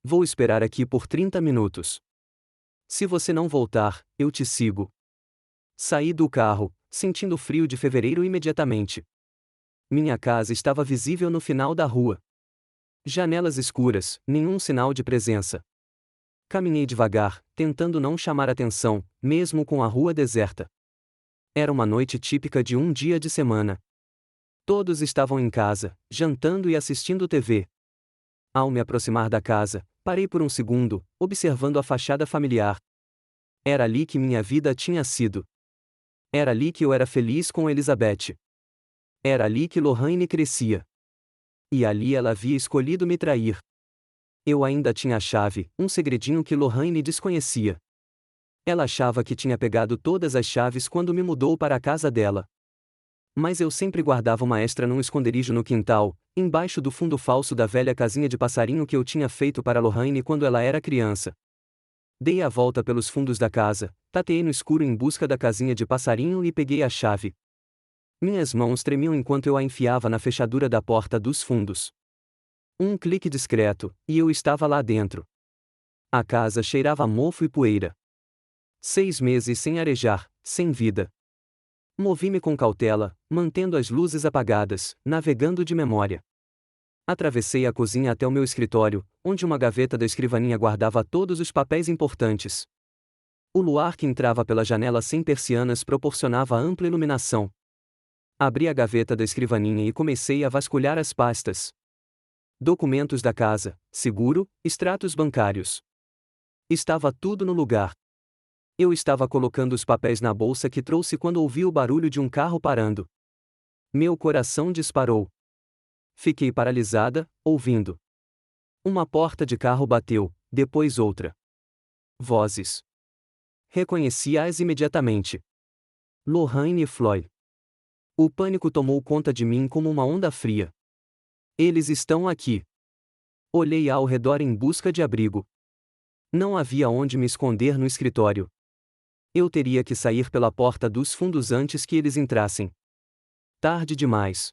Vou esperar aqui por 30 minutos. Se você não voltar, eu te sigo. Saí do carro, sentindo o frio de fevereiro imediatamente. Minha casa estava visível no final da rua. Janelas escuras, nenhum sinal de presença. Caminhei devagar, tentando não chamar atenção, mesmo com a rua deserta. Era uma noite típica de um dia de semana. Todos estavam em casa, jantando e assistindo TV. Ao me aproximar da casa, parei por um segundo, observando a fachada familiar. Era ali que minha vida tinha sido. Era ali que eu era feliz com Elizabeth. Era ali que Lorraine crescia. E ali ela havia escolhido me trair. Eu ainda tinha a chave, um segredinho que Lorraine desconhecia. Ela achava que tinha pegado todas as chaves quando me mudou para a casa dela. Mas eu sempre guardava uma extra num esconderijo no quintal, embaixo do fundo falso da velha casinha de passarinho que eu tinha feito para Lorraine quando ela era criança. Dei a volta pelos fundos da casa, tateei no escuro em busca da casinha de passarinho e peguei a chave. Minhas mãos tremiam enquanto eu a enfiava na fechadura da porta dos fundos. Um clique discreto, e eu estava lá dentro. A casa cheirava a mofo e poeira. 6 meses sem arejar, sem vida. Movi-me com cautela, mantendo as luzes apagadas, navegando de memória. Atravessei a cozinha até o meu escritório, onde uma gaveta da escrivaninha guardava todos os papéis importantes. O luar que entrava pela janela sem persianas proporcionava ampla iluminação. Abri a gaveta da escrivaninha e comecei a vasculhar as pastas. Documentos da casa, seguro, extratos bancários. Estava tudo no lugar. Eu estava colocando os papéis na bolsa que trouxe quando ouvi o barulho de um carro parando. Meu coração disparou. Fiquei paralisada, ouvindo. Uma porta de carro bateu, depois outra. Vozes. Reconheci-as imediatamente. Lorraine e Floyd. O pânico tomou conta de mim como uma onda fria. Eles estão aqui. Olhei ao redor em busca de abrigo. Não havia onde me esconder no escritório. Eu teria que sair pela porta dos fundos antes que eles entrassem. Tarde demais.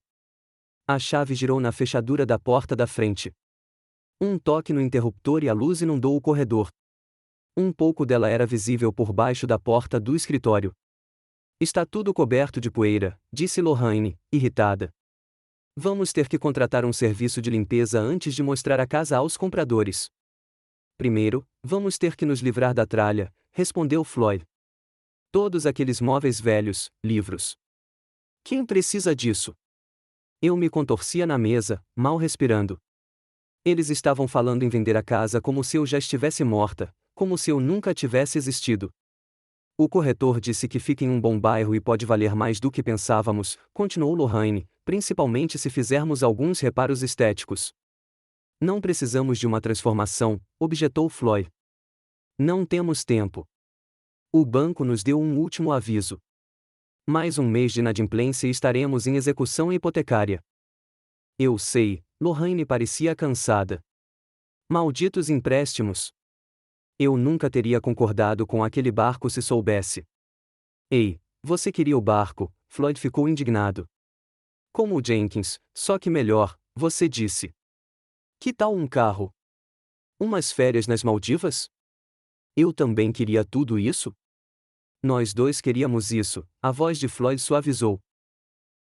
A chave girou na fechadura da porta da frente. Um toque no interruptor e a luz inundou o corredor. Um pouco dela era visível por baixo da porta do escritório. Está tudo coberto de poeira, disse Lorraine, irritada. Vamos ter que contratar um serviço de limpeza antes de mostrar a casa aos compradores. Primeiro, vamos ter que nos livrar da tralha, respondeu Floyd. Todos aqueles móveis velhos, livros. Quem precisa disso? Eu me contorcia na mesa, mal respirando. Eles estavam falando em vender a casa como se eu já estivesse morta, como se eu nunca tivesse existido. O corretor disse que fica em um bom bairro e pode valer mais do que pensávamos, continuou Lorraine, principalmente se fizermos alguns reparos estéticos. Não precisamos de uma transformação, objetou Floyd. Não temos tempo. O banco nos deu um último aviso. Mais um mês de inadimplência e estaremos em execução hipotecária. Eu sei, Lorraine parecia cansada. Malditos empréstimos. Eu nunca teria concordado com aquele barco se soubesse. Ei, você queria o barco, Floyd ficou indignado. Como o Jenkins, só que melhor, você disse. Que tal um carro? Umas férias nas Maldivas? Eu também queria tudo isso? Nós dois queríamos isso, a voz de Floyd suavizou.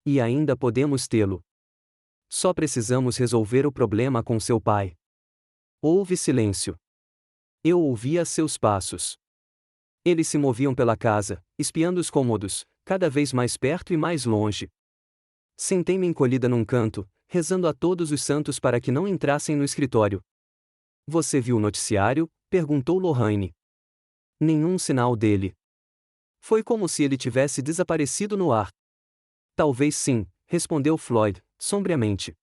E ainda podemos tê-lo. Só precisamos resolver o problema com seu pai. Houve silêncio. Eu ouvia seus passos. Eles se moviam pela casa, espiando os cômodos, cada vez mais perto e mais longe. Sentei-me encolhida num canto, rezando a todos os santos para que não entrassem no escritório. Você viu o noticiário? Perguntou Lorraine. Nenhum sinal dele. Foi como se ele tivesse desaparecido no ar. Talvez sim, respondeu Floyd, sombriamente.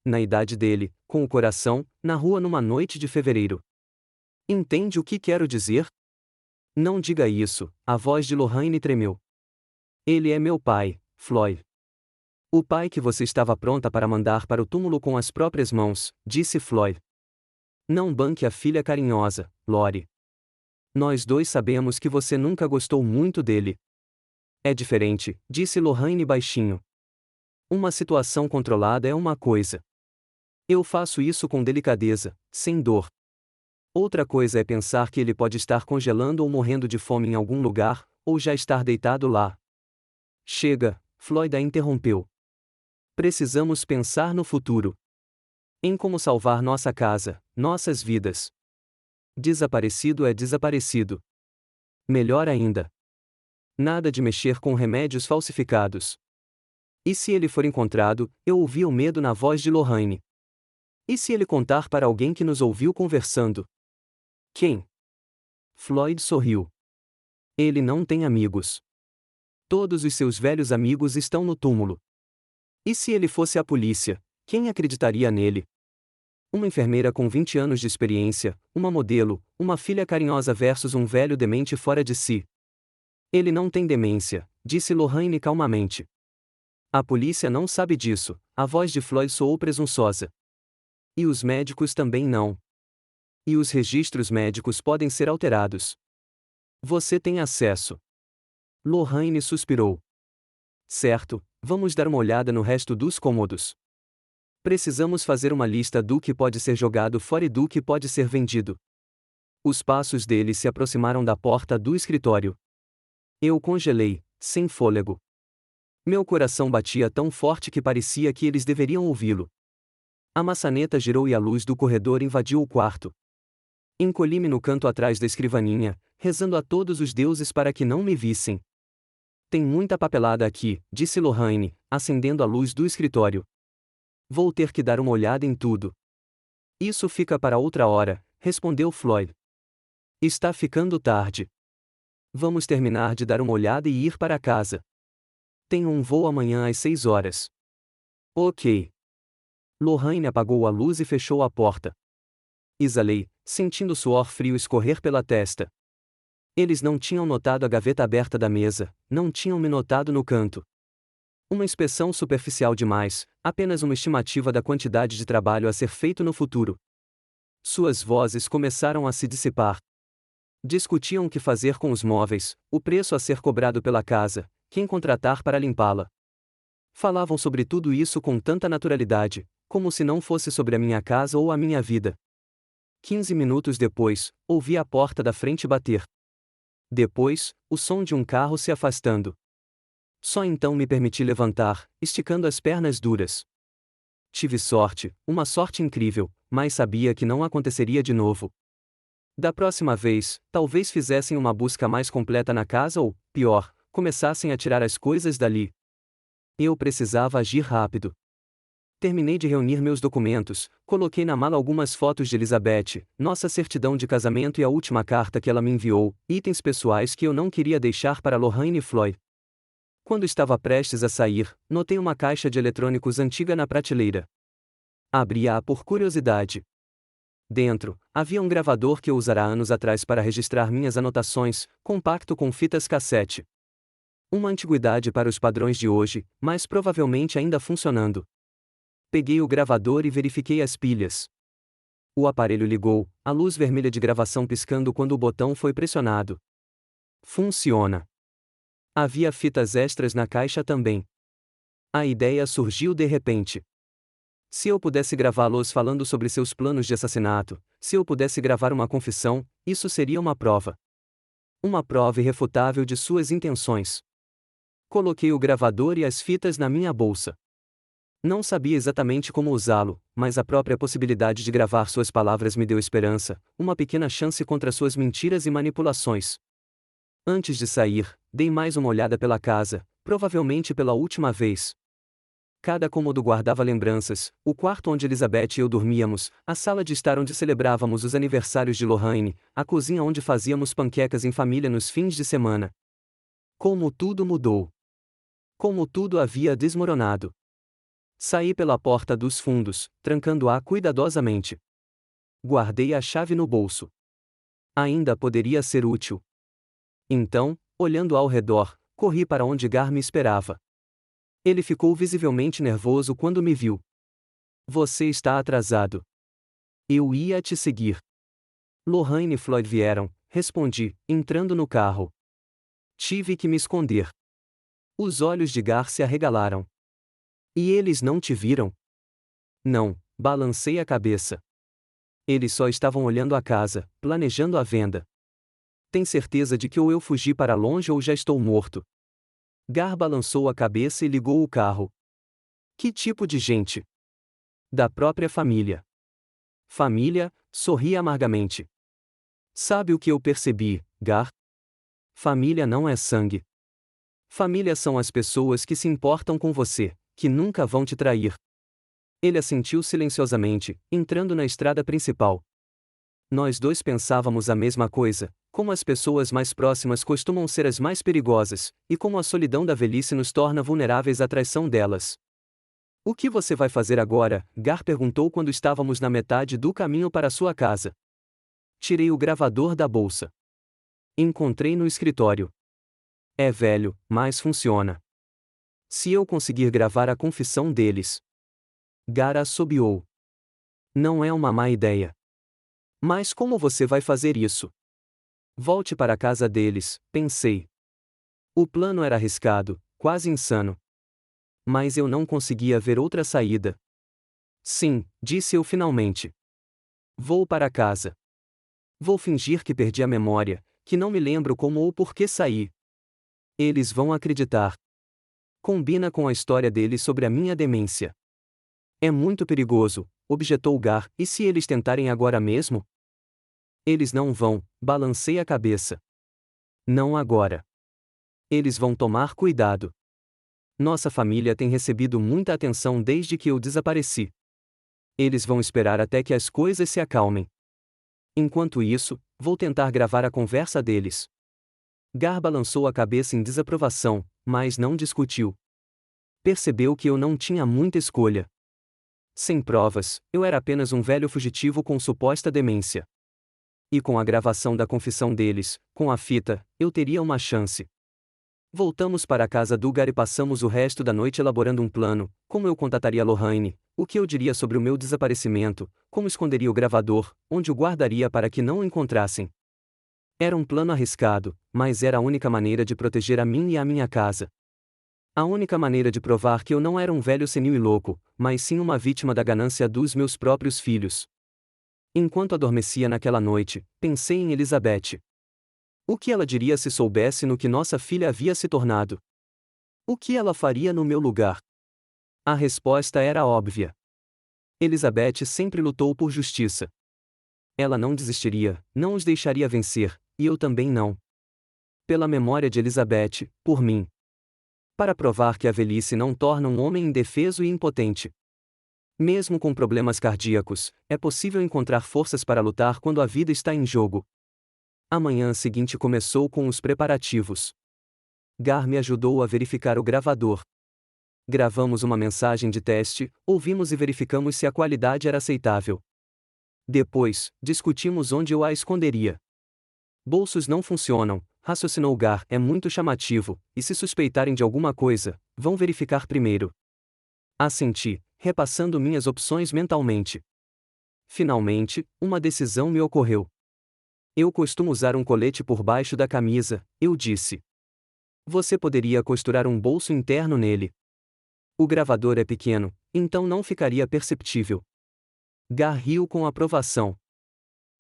Na idade dele, com o coração, na rua numa noite de fevereiro. Entende o que quero dizer? Não diga isso, a voz de Lorraine tremeu. Ele é meu pai, Floyd. O pai que você estava pronta para mandar para o túmulo com as próprias mãos, disse Floyd. Não banque a filha carinhosa, Lori. Nós dois sabemos que você nunca gostou muito dele. É diferente, disse Lorraine baixinho. Uma situação controlada é uma coisa. Eu faço isso com delicadeza, sem dor. Outra coisa é pensar que ele pode estar congelando ou morrendo de fome em algum lugar, ou já estar deitado lá. Chega, Floyd a interrompeu. Precisamos pensar no futuro. Em como salvar nossa casa, nossas vidas. Desaparecido é desaparecido. Melhor ainda. Nada de mexer com remédios falsificados. E se ele for encontrado, eu ouvi o medo na voz de Lorraine. E se ele contar para alguém que nos ouviu conversando? Quem? Floyd sorriu. Ele não tem amigos. Todos os seus velhos amigos estão no túmulo. E se ele fosse a polícia, quem acreditaria nele? Uma enfermeira com 20 anos de experiência, uma modelo, uma filha carinhosa versus um velho demente fora de si. Ele não tem demência, disse Lorraine calmamente. A polícia não sabe disso, a voz de Floyd soou presunçosa. E os médicos também não. E os registros médicos podem ser alterados. Você tem acesso. Lorraine suspirou. Certo, vamos dar uma olhada no resto dos cômodos. Precisamos fazer uma lista do que pode ser jogado fora e do que pode ser vendido. Os passos dele se aproximaram da porta do escritório. Eu congelei, sem fôlego. Meu coração batia tão forte que parecia que eles deveriam ouvi-lo. A maçaneta girou e a luz do corredor invadiu o quarto. Encolhi-me no canto atrás da escrivaninha, rezando a todos os deuses para que não me vissem. Tem muita papelada aqui, disse Lorraine, acendendo a luz do escritório. Vou ter que dar uma olhada em tudo. Isso fica para outra hora, respondeu Floyd. Está ficando tarde. Vamos terminar de dar uma olhada e ir para casa. Tenho um voo amanhã às 6 horas. Ok. Lorraine apagou a luz e fechou a porta. Exalei, sentindo o suor frio escorrer pela testa. Eles não tinham notado a gaveta aberta da mesa, não tinham me notado no canto. Uma inspeção superficial demais, apenas uma estimativa da quantidade de trabalho a ser feito no futuro. Suas vozes começaram a se dissipar. Discutiam o que fazer com os móveis, o preço a ser cobrado pela casa, quem contratar para limpá-la. Falavam sobre tudo isso com tanta naturalidade, como se não fosse sobre a minha casa ou a minha vida. 15 minutos depois, ouvi a porta da frente bater. Depois, o som de um carro se afastando. Só então me permiti levantar, esticando as pernas duras. Tive sorte, uma sorte incrível, mas sabia que não aconteceria de novo. Da próxima vez, talvez fizessem uma busca mais completa na casa ou, pior, começassem a tirar as coisas dali. Eu precisava agir rápido. Terminei de reunir meus documentos, coloquei na mala algumas fotos de Elizabeth, nossa certidão de casamento e a última carta que ela me enviou, itens pessoais que eu não queria deixar para Lorraine e Floyd. Quando estava prestes a sair, notei uma caixa de eletrônicos antiga na prateleira. Abri-a por curiosidade. Dentro, havia um gravador que eu usara anos atrás para registrar minhas anotações, compacto com fitas cassete. Uma antiguidade para os padrões de hoje, mas provavelmente ainda funcionando. Peguei o gravador e verifiquei as pilhas. O aparelho ligou, a luz vermelha de gravação piscando quando o botão foi pressionado. Funciona. Havia fitas extras na caixa também. A ideia surgiu de repente. Se eu pudesse gravá-los falando sobre seus planos de assassinato, se eu pudesse gravar uma confissão, isso seria uma prova. Uma prova irrefutável de suas intenções. Coloquei o gravador e as fitas na minha bolsa. Não sabia exatamente como usá-lo, mas a própria possibilidade de gravar suas palavras me deu esperança, uma pequena chance contra suas mentiras e manipulações. Antes de sair, dei mais uma olhada pela casa, provavelmente pela última vez. Cada cômodo guardava lembranças, o quarto onde Elizabeth e eu dormíamos, a sala de estar onde celebrávamos os aniversários de Lorraine, a cozinha onde fazíamos panquecas em família nos fins de semana. Como tudo mudou. Como tudo havia desmoronado. Saí pela porta dos fundos, trancando-a cuidadosamente. Guardei a chave no bolso. Ainda poderia ser útil. Então, olhando ao redor, corri para onde Gar me esperava. Ele ficou visivelmente nervoso quando me viu. Você está atrasado. Eu ia te seguir. Lorraine e Floyd vieram, respondi, entrando no carro. Tive que me esconder. Os olhos de Gar se arregalaram. E eles não te viram? Não, balancei a cabeça. Eles só estavam olhando a casa, planejando a venda. Tem certeza de que ou eu fugi para longe ou já estou morto? Gar balançou a cabeça e ligou o carro. Que tipo de gente? Da própria família. Família, sorri amargamente. Sabe o que eu percebi, Gar? Família não é sangue. Família são as pessoas que se importam com você, que nunca vão te trair. Ele assentiu silenciosamente, entrando na estrada principal. Nós dois pensávamos a mesma coisa, como as pessoas mais próximas costumam ser as mais perigosas, e como a solidão da velhice nos torna vulneráveis à traição delas. O que você vai fazer agora? Gar perguntou quando estávamos na metade do caminho para sua casa. Tirei o gravador da bolsa. Encontrei no escritório. É velho, mas funciona. Se eu conseguir gravar a confissão deles. Gar assobiou. Não é uma má ideia. Mas como você vai fazer isso? Volte para a casa deles, pensei. O plano era arriscado, quase insano. Mas eu não conseguia ver outra saída. Sim, disse eu finalmente. Vou para casa. Vou fingir que perdi a memória, que não me lembro como ou por que saí. Eles vão acreditar. Combina com a história deles sobre a minha demência. É muito perigoso, objetou Gar, e se eles tentarem agora mesmo? Eles não vão, balancei a cabeça. Não agora. Eles vão tomar cuidado. Nossa família tem recebido muita atenção desde que eu desapareci. Eles vão esperar até que as coisas se acalmem. Enquanto isso, vou tentar gravar a conversa deles. Gar balançou a cabeça em desaprovação, mas não discutiu. Percebeu que eu não tinha muita escolha. Sem provas, eu era apenas um velho fugitivo com suposta demência. E com a gravação da confissão deles, com a fita, eu teria uma chance. Voltamos para a casa do Gar e passamos o resto da noite elaborando um plano, como eu contataria Lorraine, o que eu diria sobre o meu desaparecimento, como esconderia o gravador, onde o guardaria para que não o encontrassem. Era um plano arriscado, mas era a única maneira de proteger a mim e a minha casa. A única maneira de provar que eu não era um velho senil e louco, mas sim uma vítima da ganância dos meus próprios filhos. Enquanto adormecia naquela noite, pensei em Elizabeth. O que ela diria se soubesse no que nossa filha havia se tornado? O que ela faria no meu lugar? A resposta era óbvia. Elizabeth sempre lutou por justiça. Ela não desistiria, não os deixaria vencer, e eu também não. Pela memória de Elizabeth, por mim. Para provar que a velhice não torna um homem indefeso e impotente. Mesmo com problemas cardíacos, é possível encontrar forças para lutar quando a vida está em jogo. A manhã seguinte começou com os preparativos. Gar me ajudou a verificar o gravador. Gravamos uma mensagem de teste, ouvimos e verificamos se a qualidade era aceitável. Depois, discutimos onde eu a esconderia. Bolsos não funcionam, raciocinou Gar, é muito chamativo, e se suspeitarem de alguma coisa, vão verificar primeiro. Assenti, repassando minhas opções mentalmente. Finalmente, uma decisão me ocorreu. Eu costumo usar um colete por baixo da camisa, eu disse. Você poderia costurar um bolso interno nele. O gravador é pequeno, então não ficaria perceptível. Gar riu com aprovação.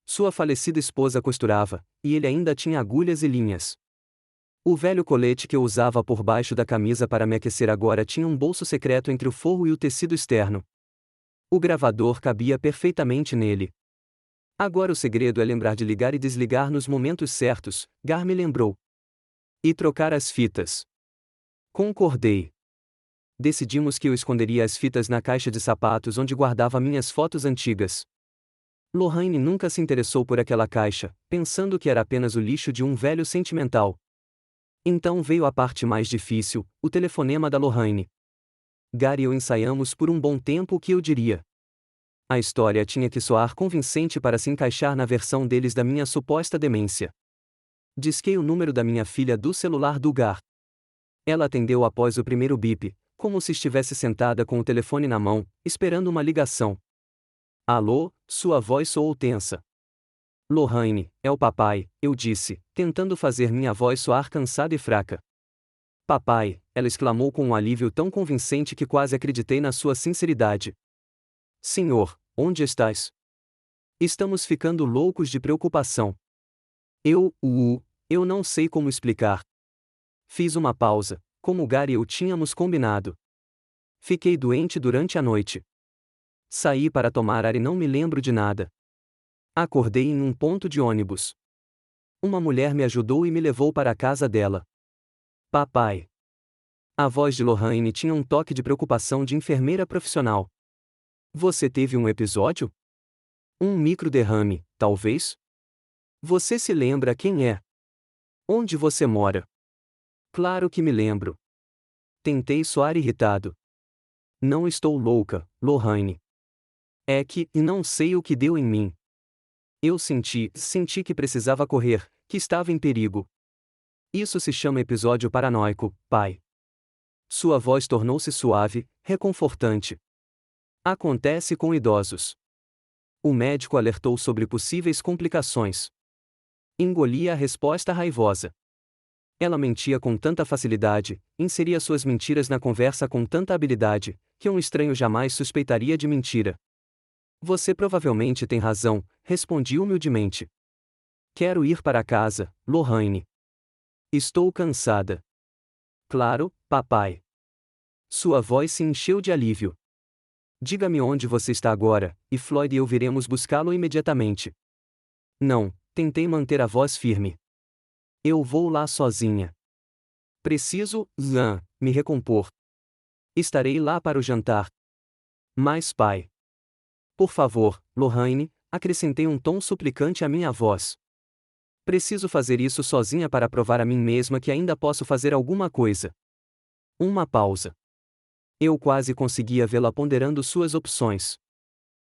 Sua falecida esposa costurava, e ele ainda tinha agulhas e linhas. O velho colete que eu usava por baixo da camisa para me aquecer agora tinha um bolso secreto entre o forro e o tecido externo. O gravador cabia perfeitamente nele. Agora o segredo é lembrar de ligar e desligar nos momentos certos, Gar me lembrou. E trocar as fitas. Concordei. Decidimos que eu esconderia as fitas na caixa de sapatos onde guardava minhas fotos antigas. Lorraine nunca se interessou por aquela caixa, pensando que era apenas o lixo de um velho sentimental. Então veio a parte mais difícil, o telefonema da Lorraine. Gar e eu ensaiamos por um bom tempo o que eu diria. A história tinha que soar convincente para se encaixar na versão deles da minha suposta demência. Disquei o número da minha filha do celular do Gar. Ela atendeu após o primeiro bip, como se estivesse sentada com o telefone na mão, esperando uma ligação. Alô, sua voz soou tensa. Lohane, é o papai, eu disse, tentando fazer minha voz soar cansada e fraca. Papai, ela exclamou com um alívio tão convincente que quase acreditei na sua sinceridade. Senhor, onde estás? Estamos ficando loucos de preocupação. Eu não sei como explicar. Fiz uma pausa, como Gary e eu tínhamos combinado. Fiquei doente durante a noite. Saí para tomar ar e não me lembro de nada. Acordei em um ponto de ônibus. Uma mulher me ajudou e me levou para a casa dela. Papai. A voz de Lohane tinha um toque de preocupação de enfermeira profissional. Você teve um episódio? Um microderrame, talvez? Você se lembra quem é? Onde você mora? Claro que me lembro. Tentei soar irritado. Não estou louca, Lohane. É que, e não sei o que deu em mim. Eu senti que precisava correr, que estava em perigo. Isso se chama episódio paranoico, pai. Sua voz tornou-se suave, reconfortante. Acontece com idosos. O médico alertou sobre possíveis complicações. Engoli a resposta raivosa. Ela mentia com tanta facilidade, inseria suas mentiras na conversa com tanta habilidade, que um estranho jamais suspeitaria de mentira. Você provavelmente tem razão, respondi humildemente. Quero ir para casa, Lohane. Estou cansada. Claro, papai. Sua voz se encheu de alívio. Diga-me onde você está agora, e Floyd e eu viremos buscá-lo imediatamente. Não, tentei manter a voz firme. Eu vou lá sozinha. Preciso, me recompor. Estarei lá para o jantar. Mas pai. Por favor, Lohane, acrescentei um tom suplicante à minha voz. Preciso fazer isso sozinha para provar a mim mesma que ainda posso fazer alguma coisa. Uma pausa. Eu quase conseguia vê-la ponderando suas opções.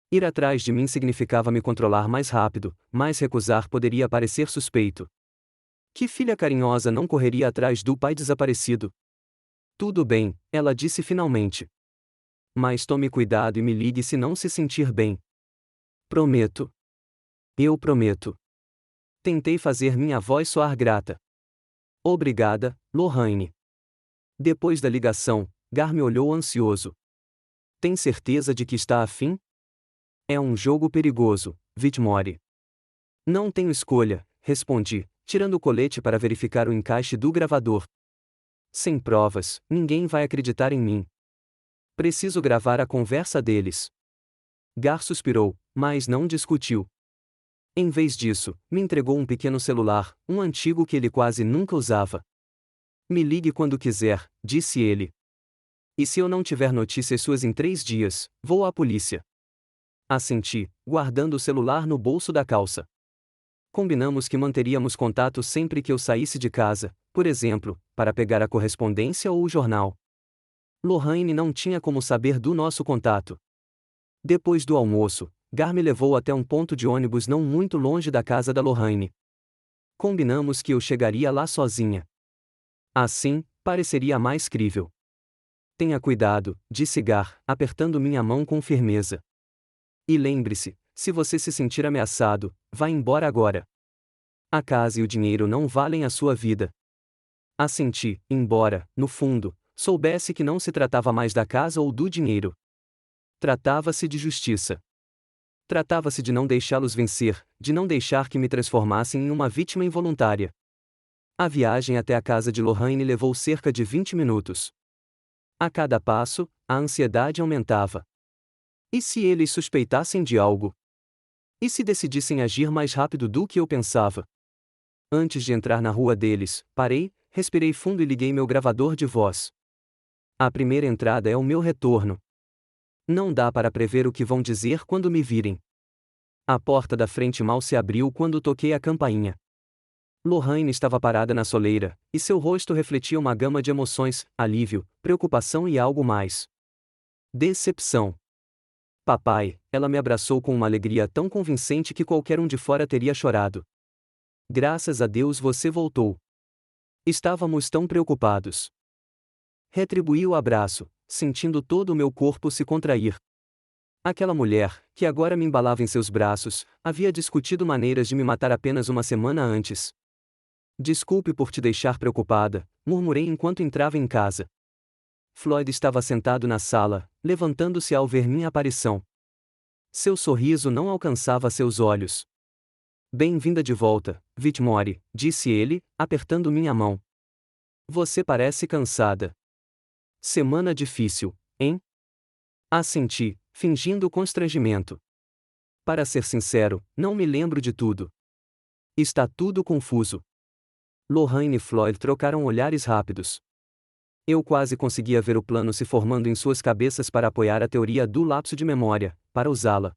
Ir atrás de mim significava me controlar mais rápido, mas recusar poderia parecer suspeito. Que filha carinhosa não correria atrás do pai desaparecido? Tudo bem, ela disse finalmente. Mas tome cuidado e me ligue se não se sentir bem. Prometo. Eu prometo. Tentei fazer minha voz soar grata. Obrigada, Lohane. Depois da ligação, Gar me olhou ansioso. Tem certeza de que está afim? É um jogo perigoso, Whitmore. Não tenho escolha, respondi, tirando o colete para verificar o encaixe do gravador. Sem provas, ninguém vai acreditar em mim. Preciso gravar a conversa deles. Gar suspirou, mas não discutiu. Em vez disso, me entregou um pequeno celular, um antigo que ele quase nunca usava. Me ligue quando quiser, disse ele. E se eu não tiver notícias suas em 3 dias, vou à polícia. Assenti, guardando o celular no bolso da calça. Combinamos que manteríamos contato sempre que eu saísse de casa, por exemplo, para pegar a correspondência ou o jornal. Lohane não tinha como saber do nosso contato. Depois do almoço, Gar me levou até um ponto de ônibus não muito longe da casa da Lohane. Combinamos que eu chegaria lá sozinha. Assim, pareceria mais crível. Tenha cuidado, disse Gar, apertando minha mão com firmeza. E lembre-se, se você se sentir ameaçado, vá embora agora. A casa e o dinheiro não valem a sua vida. Assenti, embora, no fundo, soubesse que não se tratava mais da casa ou do dinheiro. Tratava-se de justiça. Tratava-se de não deixá-los vencer, de não deixar que me transformassem em uma vítima involuntária. A viagem até a casa de Lohane levou cerca de 20 minutos. A cada passo, a ansiedade aumentava. E se eles suspeitassem de algo? E se decidissem agir mais rápido do que eu pensava? Antes de entrar na rua deles, parei, respirei fundo e liguei meu gravador de voz. A primeira entrada é o meu retorno. Não dá para prever o que vão dizer quando me virem. A porta da frente mal se abriu quando toquei a campainha. Lohane estava parada na soleira, e seu rosto refletia uma gama de emoções, alívio, preocupação e algo mais. Decepção. papai, ela me abraçou com uma alegria tão convincente que qualquer um de fora teria chorado. Graças a Deus você voltou. Estávamos tão preocupados. Retribuí o abraço, sentindo todo o meu corpo se contrair. Aquela mulher, que agora me embalava em seus braços, havia discutido maneiras de me matar apenas uma semana antes. Desculpe por te deixar preocupada, murmurei enquanto entrava em casa. Floyd estava sentado na sala, levantando-se ao ver minha aparição. Seu sorriso não alcançava seus olhos. Bem-vinda de volta, Whitmore, disse ele, apertando minha mão. Você parece cansada. Semana difícil, hein? Assenti, fingindo constrangimento. Para ser sincero, não me lembro de tudo. Está tudo confuso. Lorraine e Floyd trocaram olhares rápidos. Eu quase conseguia ver o plano se formando em suas cabeças para apoiar a teoria do lapso de memória, para usá-la.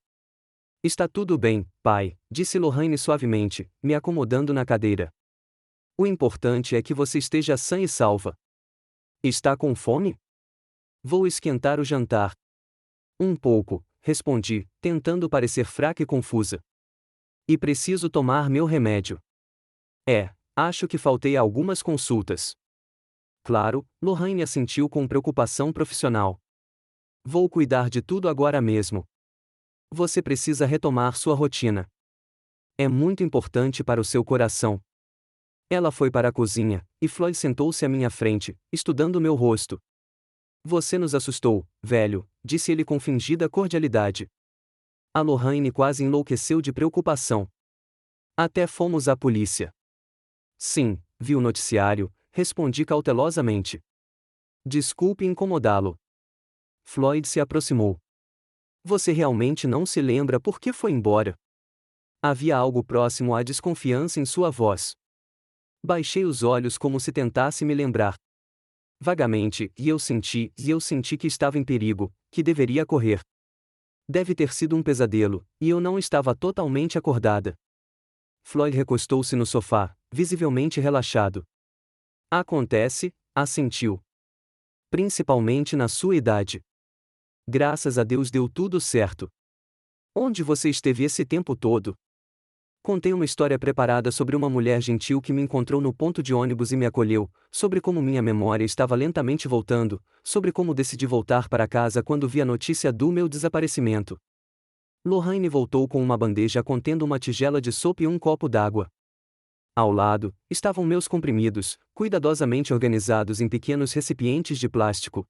Está tudo bem, pai, disse Lorraine suavemente, me acomodando na cadeira. O importante é que você esteja sã e salva. Está com fome? Vou esquentar o jantar. Um pouco, respondi, tentando parecer fraca e confusa. E preciso tomar meu remédio. Acho que faltei a algumas consultas. Claro, Lorraine assentiu com preocupação profissional. Vou cuidar de tudo agora mesmo. Você precisa retomar sua rotina. É muito importante para o seu coração. Ela foi para a cozinha, e Floyd sentou-se à minha frente, estudando meu rosto. Você nos assustou, velho, disse ele com fingida cordialidade. A Lorraine quase enlouqueceu de preocupação. Até fomos à polícia. Sim, vi o noticiário, respondi cautelosamente. Desculpe incomodá-lo. Floyd se aproximou. Você realmente não se lembra por que foi embora? Havia algo próximo à desconfiança em sua voz. Baixei os olhos como se tentasse me lembrar. Vagamente, e eu senti que estava em perigo, que deveria correr. Deve ter sido um pesadelo, e eu não estava totalmente acordada. Floyd recostou-se no sofá, visivelmente relaxado. Acontece, assentiu. Principalmente na sua idade. Graças a Deus deu tudo certo. Onde você esteve esse tempo todo? Contei uma história preparada sobre uma mulher gentil que me encontrou no ponto de ônibus e me acolheu, sobre como minha memória estava lentamente voltando, sobre como decidi voltar para casa quando vi a notícia do meu desaparecimento. Lorraine voltou com uma bandeja contendo uma tigela de sopa e um copo d'água. Ao lado, estavam meus comprimidos, cuidadosamente organizados em pequenos recipientes de plástico.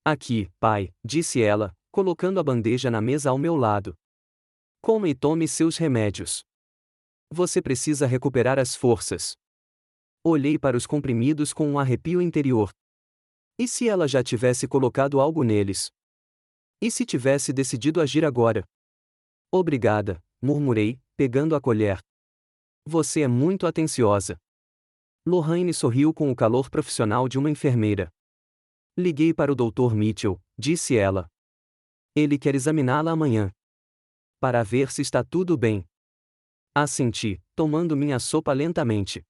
Aqui, pai, disse ela, colocando a bandeja na mesa ao meu lado. Coma e tome seus remédios. Você precisa recuperar as forças. Olhei para os comprimidos com um arrepio interior. E se ela já tivesse colocado algo neles? E se tivesse decidido agir agora? Obrigada, murmurei, pegando a colher. Você é muito atenciosa. Lorraine sorriu com o calor profissional de uma enfermeira. Liguei para o Dr. Mitchell, disse ela. Ele quer examiná-la amanhã. Para ver se está tudo bem. Assenti, tomando minha sopa lentamente.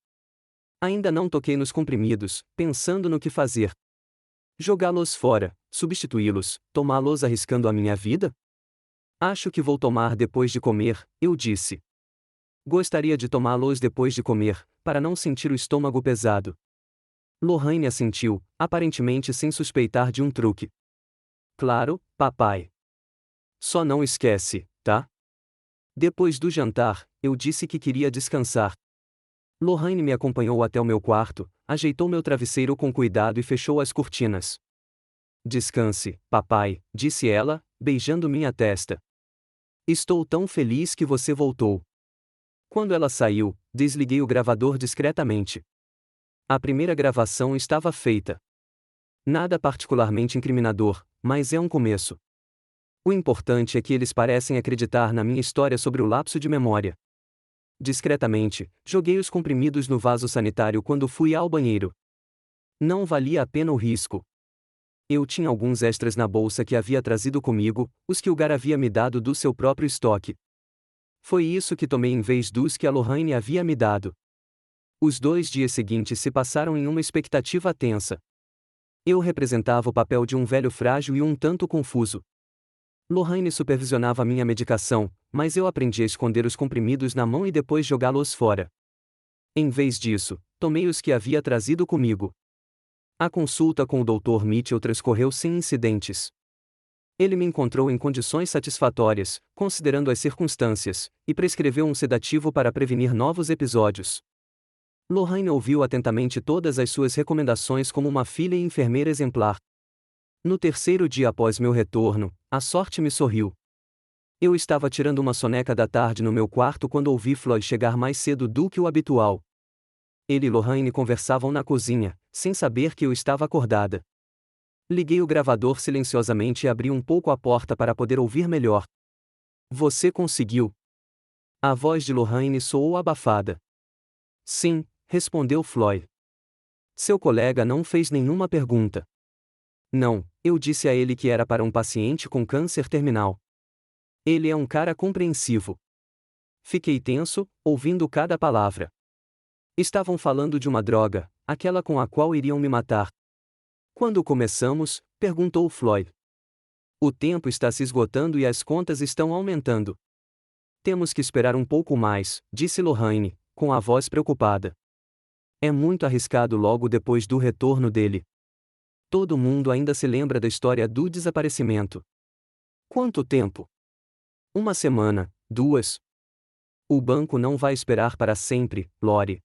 Ainda não toquei nos comprimidos, pensando no que fazer. Jogá-los fora, substituí-los, tomá-los arriscando a minha vida? Acho que vou tomar depois de comer, eu disse. Gostaria de tomá-los depois de comer, para não sentir o estômago pesado. Lorraine assentiu, aparentemente sem suspeitar de um truque. Claro, papai. Só não esquece, tá? Depois do jantar, eu disse que queria descansar. Lorraine me acompanhou até o meu quarto, ajeitou meu travesseiro com cuidado e fechou as cortinas. Descanse, papai, disse ela, beijando minha testa. Estou tão feliz que você voltou. Quando ela saiu, desliguei o gravador discretamente. A primeira gravação estava feita. Nada particularmente incriminador, mas é um começo. O importante é que eles parecem acreditar na minha história sobre o lapso de memória. Discretamente, joguei os comprimidos no vaso sanitário quando fui ao banheiro. Não valia a pena o risco. Eu tinha alguns extras na bolsa que havia trazido comigo, os que o Gar havia me dado do seu próprio estoque. Foi isso que tomei em vez dos que a Lorraine havia me dado. Os 2 dias seguintes se passaram em uma expectativa tensa. Eu representava o papel de um velho frágil e um tanto confuso. Lohane supervisionava minha medicação, mas eu aprendi a esconder os comprimidos na mão e depois jogá-los fora. Em vez disso, tomei os que havia trazido comigo. A consulta com o Dr. Mitchell transcorreu sem incidentes. Ele me encontrou em condições satisfatórias, considerando as circunstâncias, e prescreveu um sedativo para prevenir novos episódios. Lohane ouviu atentamente todas as suas recomendações como uma filha e enfermeira exemplar. No terceiro dia após meu retorno, a sorte me sorriu. Eu estava tirando uma soneca da tarde no meu quarto quando ouvi Floyd chegar mais cedo do que o habitual. Ele e Lohane conversavam na cozinha, sem saber que eu estava acordada. Liguei o gravador silenciosamente e abri um pouco a porta para poder ouvir melhor. Você conseguiu? A voz de Lohane soou abafada. Sim, respondeu Floyd. Seu colega não fez nenhuma pergunta. Não, eu disse a ele que era para um paciente com câncer terminal. Ele é um cara compreensivo. Fiquei tenso, ouvindo cada palavra. Estavam falando de uma droga, aquela com a qual iriam me matar. Quando começamos? Perguntou Floyd. O tempo está se esgotando e as contas estão aumentando. Temos que esperar um pouco mais, disse Lohane, com a voz preocupada. É muito arriscado logo depois do retorno dele. Todo mundo ainda se lembra da história do desaparecimento. Quanto tempo? Uma semana, 2. O banco não vai esperar para sempre, Lori.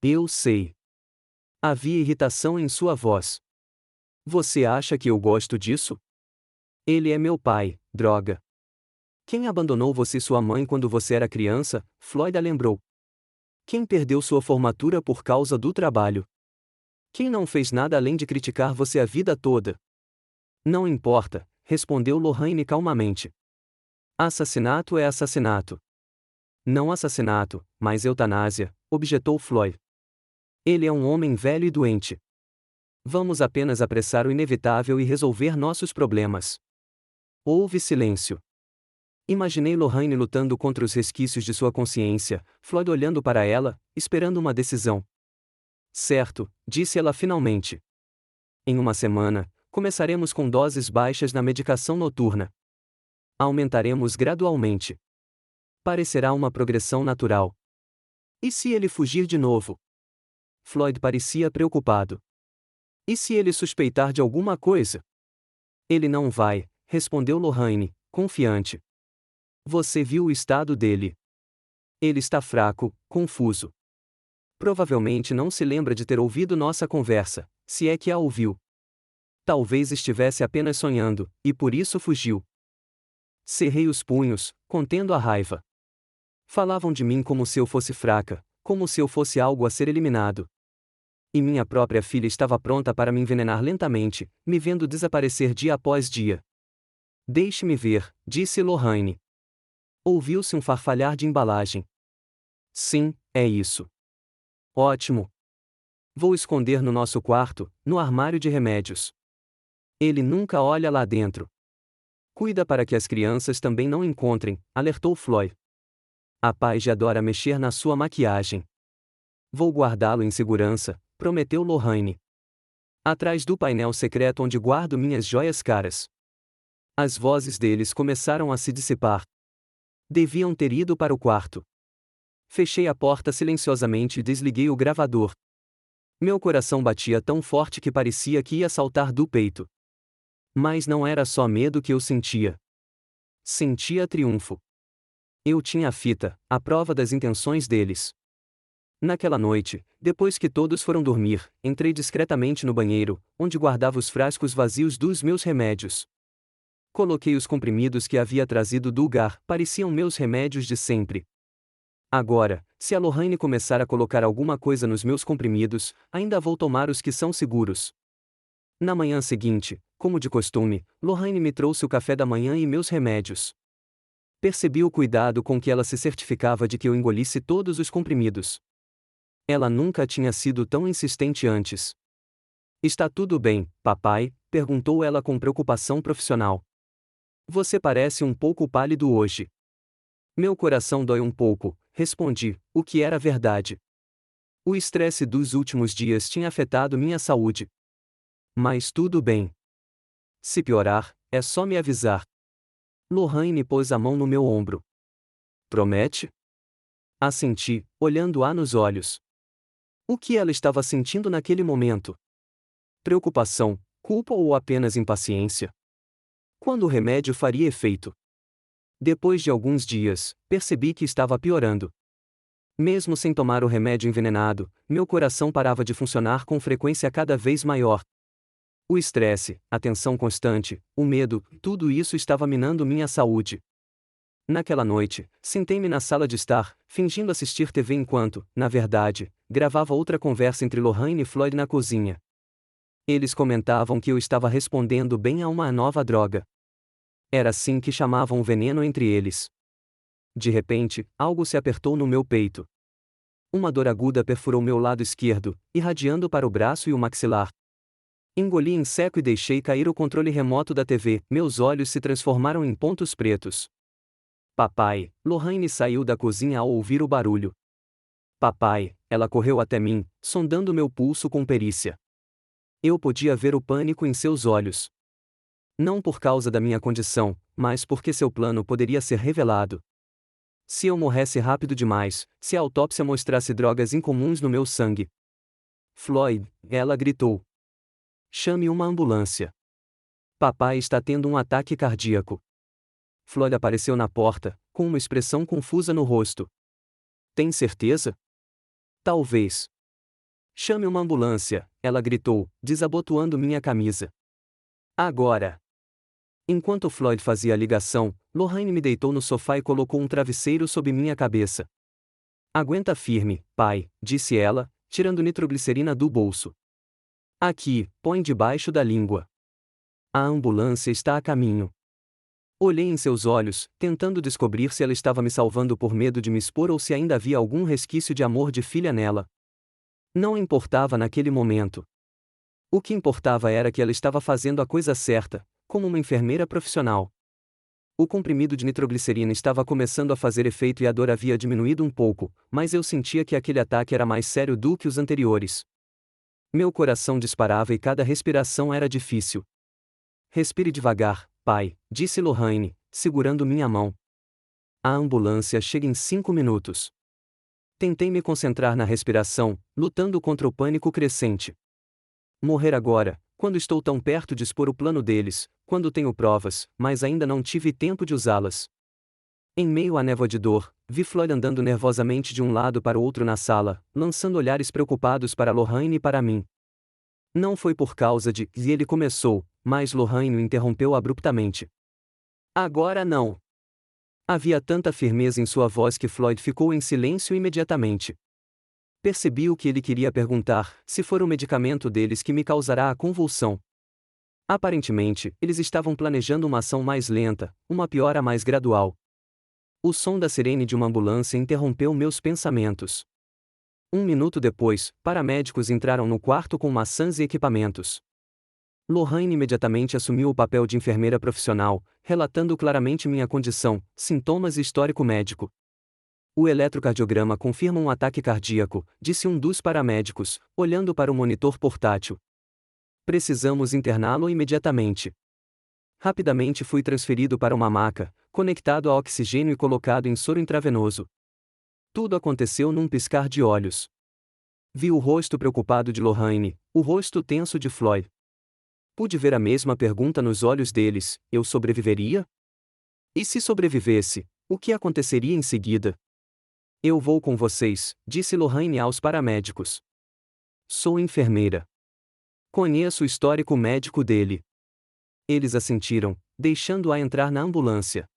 Eu sei. Havia irritação em sua voz. Você acha que eu gosto disso? Ele é meu pai, droga. Quem abandonou você e sua mãe quando você era criança? Floyd a lembrou. Quem perdeu sua formatura por causa do trabalho? Quem não fez nada além de criticar você a vida toda? Não importa, respondeu Lohane calmamente. Assassinato é assassinato. Não assassinato, mas eutanásia, objetou Floyd. Ele é um homem velho e doente. Vamos apenas apressar o inevitável e resolver nossos problemas. Houve silêncio. Imaginei Lohane lutando contra os resquícios de sua consciência, Floyd olhando para ela, esperando uma decisão. Certo, disse ela finalmente. Em uma semana, começaremos com doses baixas na medicação noturna. Aumentaremos gradualmente. Parecerá uma progressão natural. E se ele fugir de novo? Floyd parecia preocupado. E se ele suspeitar de alguma coisa? Ele não vai, respondeu Lohane, confiante. Você viu o estado dele. Ele está fraco, confuso. Provavelmente não se lembra de ter ouvido nossa conversa, se é que a ouviu. Talvez estivesse apenas sonhando, e por isso fugiu. Cerrei os punhos, contendo a raiva. Falavam de mim como se eu fosse fraca, como se eu fosse algo a ser eliminado. E minha própria filha estava pronta para me envenenar lentamente, me vendo desaparecer dia após dia. Deixe-me ver, disse Lohane. Ouviu-se um farfalhar de embalagem. Sim, é isso. Ótimo. Vou esconder no nosso quarto, no armário de remédios. Ele nunca olha lá dentro. Cuida para que as crianças também não encontrem, alertou Floyd. A Paige adora mexer na sua maquiagem. Vou guardá-lo em segurança, prometeu Lohane. Atrás do painel secreto onde guardo minhas joias caras. As vozes deles começaram a se dissipar. Deviam ter ido para o quarto. Fechei a porta silenciosamente e desliguei o gravador. Meu coração batia tão forte que parecia que ia saltar do peito. Mas não era só medo que eu sentia. Sentia triunfo. Eu tinha a fita, a prova das intenções deles. Naquela noite, depois que todos foram dormir, entrei discretamente no banheiro, onde guardava os frascos vazios dos meus remédios. Coloquei os comprimidos que havia trazido do lugar, pareciam meus remédios de sempre. Agora, se a Lohane começar a colocar alguma coisa nos meus comprimidos, ainda vou tomar os que são seguros. Na manhã seguinte, como de costume, Lohane me trouxe o café da manhã e meus remédios. Percebi o cuidado com que ela se certificava de que eu engolisse todos os comprimidos. Ela nunca tinha sido tão insistente antes. Está tudo bem, papai? Perguntou ela com preocupação profissional. Você parece um pouco pálido hoje. Meu coração dói um pouco, respondi, o que era verdade. O estresse dos últimos dias tinha afetado minha saúde. Mas tudo bem. Se piorar, é só me avisar. Lorraine pôs a mão no meu ombro. Promete? Assenti, olhando-a nos olhos. O que ela estava sentindo naquele momento? Preocupação, culpa ou apenas impaciência? Quando o remédio faria efeito? Depois de alguns dias, percebi que estava piorando. Mesmo sem tomar o remédio envenenado, meu coração parava de funcionar com frequência cada vez maior. O estresse, a tensão constante, o medo, tudo isso estava minando minha saúde. Naquela noite, sentei-me na sala de estar, fingindo assistir TV enquanto, na verdade, gravava outra conversa entre Lorraine e Floyd na cozinha. Eles comentavam que eu estava respondendo bem a uma nova droga. Era assim que chamavam o veneno entre eles. De repente, algo se apertou no meu peito. Uma dor aguda perfurou meu lado esquerdo, irradiando para o braço e o maxilar. Engoli em seco e deixei cair o controle remoto da TV, meus olhos se transformaram em pontos pretos. Papai, Lorraine saiu da cozinha ao ouvir o barulho. Papai, ela correu até mim, sondando meu pulso com perícia. Eu podia ver o pânico em seus olhos. Não por causa da minha condição, mas porque seu plano poderia ser revelado. Se eu morresse rápido demais, se a autópsia mostrasse drogas incomuns no meu sangue. Floyd, ela gritou. Chame uma ambulância. Papai está tendo um ataque cardíaco. Floyd apareceu na porta, com uma expressão confusa no rosto. Tem certeza? Talvez. Chame uma ambulância, ela gritou, desabotoando minha camisa. Agora. Enquanto Floyd fazia a ligação, Lorraine me deitou no sofá e colocou um travesseiro sob minha cabeça. Aguenta firme, pai, disse ela, tirando nitroglicerina do bolso. Aqui, põe debaixo da língua. A ambulância está a caminho. Olhei em seus olhos, tentando descobrir se ela estava me salvando por medo de me expor ou se ainda havia algum resquício de amor de filha nela. Não importava naquele momento. O que importava era que ela estava fazendo a coisa certa, como uma enfermeira profissional. O comprimido de nitroglicerina estava começando a fazer efeito e a dor havia diminuído um pouco, mas eu sentia que aquele ataque era mais sério do que os anteriores. Meu coração disparava e cada respiração era difícil. Respire devagar, pai, disse Lorraine, segurando minha mão. A ambulância chega em 5 minutos. Tentei me concentrar na respiração, lutando contra o pânico crescente. Morrer agora, quando estou tão perto de expor o plano deles, quando tenho provas, mas ainda não tive tempo de usá-las. Em meio à névoa de dor, vi Floyd andando nervosamente de um lado para o outro na sala, lançando olhares preocupados para Lorraine e para mim. Não foi por causa de e ele começou, mas Lorraine o interrompeu abruptamente. Agora não. Havia tanta firmeza em sua voz que Floyd ficou em silêncio imediatamente. Percebi o que ele queria perguntar, se for o medicamento deles que me causará a convulsão. Aparentemente, eles estavam planejando uma ação mais lenta, uma piora mais gradual. O som da sirene de uma ambulância interrompeu meus pensamentos. 1 minuto depois, paramédicos entraram no quarto com maçãs e equipamentos. Lorraine imediatamente assumiu o papel de enfermeira profissional, relatando claramente minha condição, sintomas e histórico médico. O eletrocardiograma confirma um ataque cardíaco, disse um dos paramédicos, olhando para o monitor portátil. Precisamos interná-lo imediatamente. Rapidamente fui transferido para uma maca, conectado a oxigênio e colocado em soro intravenoso. Tudo aconteceu num piscar de olhos. Vi o rosto preocupado de Lorraine, o rosto tenso de Floyd. Pude ver a mesma pergunta nos olhos deles: eu sobreviveria? E se sobrevivesse, o que aconteceria em seguida? Eu vou com vocês, disse Lorraine aos paramédicos. Sou enfermeira. Conheço o histórico médico dele. Eles assentiram, deixando-a entrar na ambulância.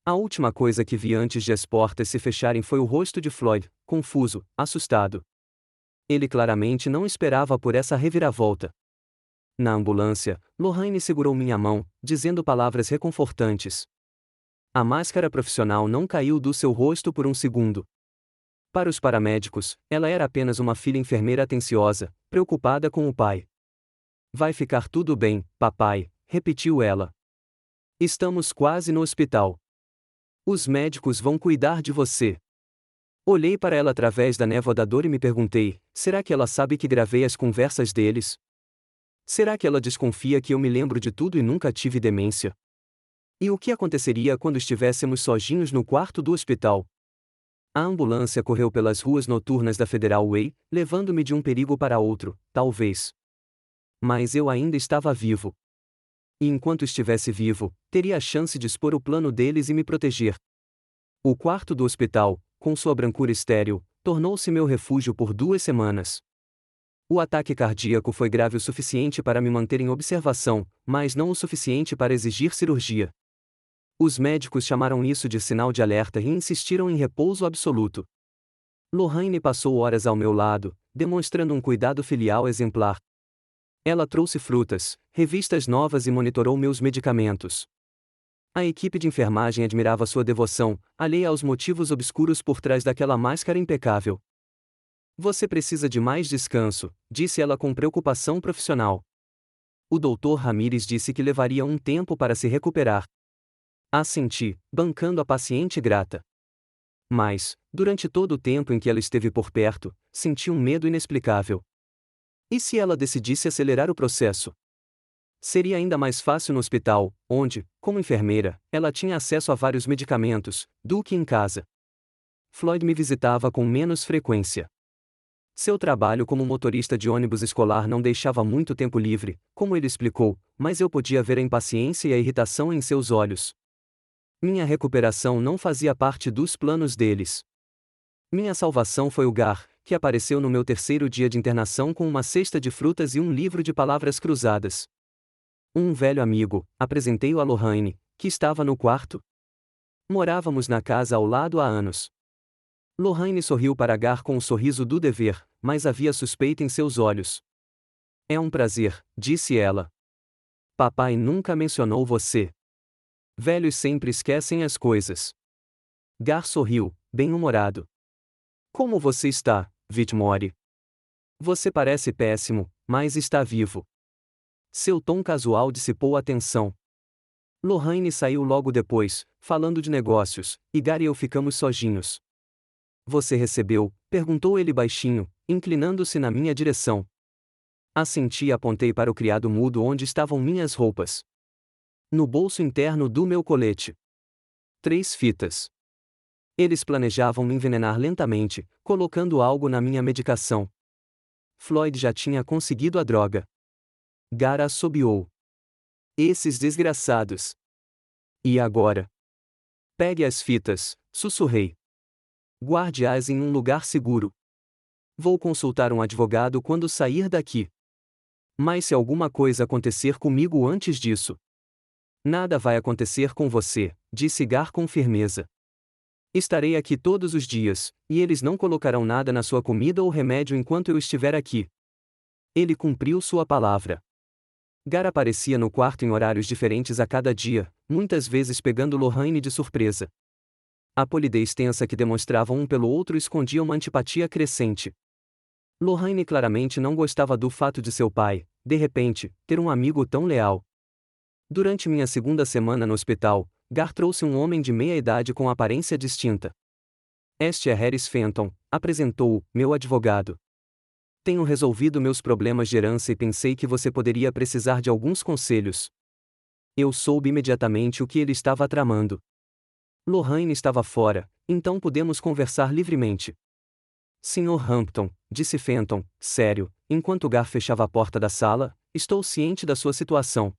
A última coisa que vi antes de as portas se fecharem foi o rosto de Floyd, confuso, assustado. Ele claramente não esperava por essa reviravolta. Na ambulância, Lorraine segurou minha mão, dizendo palavras reconfortantes. A máscara profissional não caiu do seu rosto por um segundo. Para os paramédicos, ela era apenas uma filha enfermeira atenciosa, preocupada com o pai. Vai ficar tudo bem, papai, repetiu ela. Estamos quase no hospital. Os médicos vão cuidar de você. Olhei para ela através da névoa da dor e me perguntei: será que ela sabe que gravei as conversas deles? Será que ela desconfia que eu me lembro de tudo e nunca tive demência? E o que aconteceria quando estivéssemos sozinhos no quarto do hospital? A ambulância correu pelas ruas noturnas da Federal Way, levando-me de um perigo para outro, talvez. Mas eu ainda estava vivo. E enquanto estivesse vivo, teria a chance de expor o plano deles e me proteger. O quarto do hospital, com sua brancura estéril, tornou-se meu refúgio por 2 semanas. O ataque cardíaco foi grave o suficiente para me manter em observação, mas não o suficiente para exigir cirurgia. Os médicos chamaram isso de sinal de alerta e insistiram em repouso absoluto. Lorraine passou horas ao meu lado, demonstrando um cuidado filial exemplar. Ela trouxe frutas, revistas novas e monitorou meus medicamentos. A equipe de enfermagem admirava sua devoção, alheia aos motivos obscuros por trás daquela máscara impecável. Você precisa de mais descanso, disse ela com preocupação profissional. O Dr. Ramírez disse que levaria um tempo para se recuperar. Assenti, bancando a paciente grata. Mas, durante todo o tempo em que ela esteve por perto, senti um medo inexplicável. E se ela decidisse acelerar o processo? Seria ainda mais fácil no hospital, onde, como enfermeira, ela tinha acesso a vários medicamentos, do que em casa. Floyd me visitava com menos frequência. Seu trabalho como motorista de ônibus escolar não deixava muito tempo livre, como ele explicou, mas eu podia ver a impaciência e a irritação em seus olhos. Minha recuperação não fazia parte dos planos deles. Minha salvação foi o Gar, que apareceu no meu terceiro dia de internação com uma cesta de frutas e um livro de palavras cruzadas. Um velho amigo, apresentei-o a Lorraine, que estava no quarto. Morávamos na casa ao lado há anos. Lorraine sorriu para Gar com o sorriso do dever, mas havia suspeita em seus olhos. É um prazer, disse ela. Papai nunca mencionou você. Velhos sempre esquecem as coisas. Gar sorriu, bem-humorado. Como você está, Whitmore? Você parece péssimo, mas está vivo. Seu tom casual dissipou a tensão. Lorraine saiu logo depois, falando de negócios, e Gar e eu ficamos sozinhos. Você recebeu? Perguntou ele baixinho, inclinando-se na minha direção. Assenti e apontei para o criado mudo onde estavam minhas roupas. No bolso interno do meu colete. 3 fitas. Eles planejavam me envenenar lentamente, colocando algo na minha medicação. Floyd já tinha conseguido a droga. Gar assobiou. Esses desgraçados. E agora? Pegue as fitas, sussurrei. Guarde-as em um lugar seguro. Vou consultar um advogado quando sair daqui. Mas se alguma coisa acontecer comigo antes disso, nada vai acontecer com você, disse Gar com firmeza. Estarei aqui todos os dias, e eles não colocarão nada na sua comida ou remédio enquanto eu estiver aqui. Ele cumpriu sua palavra. Gar aparecia no quarto em horários diferentes a cada dia, muitas vezes pegando Lorraine de surpresa. A polidez tensa que demonstravam um pelo outro escondia uma antipatia crescente. Lorraine claramente não gostava do fato de seu pai, de repente, ter um amigo tão leal. Durante minha segunda semana no hospital, Gar trouxe um homem de meia idade com aparência distinta. Este é Harris Fenton, apresentou-o, meu advogado. Tenho resolvido meus problemas de herança e pensei que você poderia precisar de alguns conselhos. Eu soube imediatamente o que ele estava tramando. Lorraine estava fora, então pudemos conversar livremente. Sr. Hampton, disse Fenton, sério, enquanto Gar fechava a porta da sala, estou ciente da sua situação.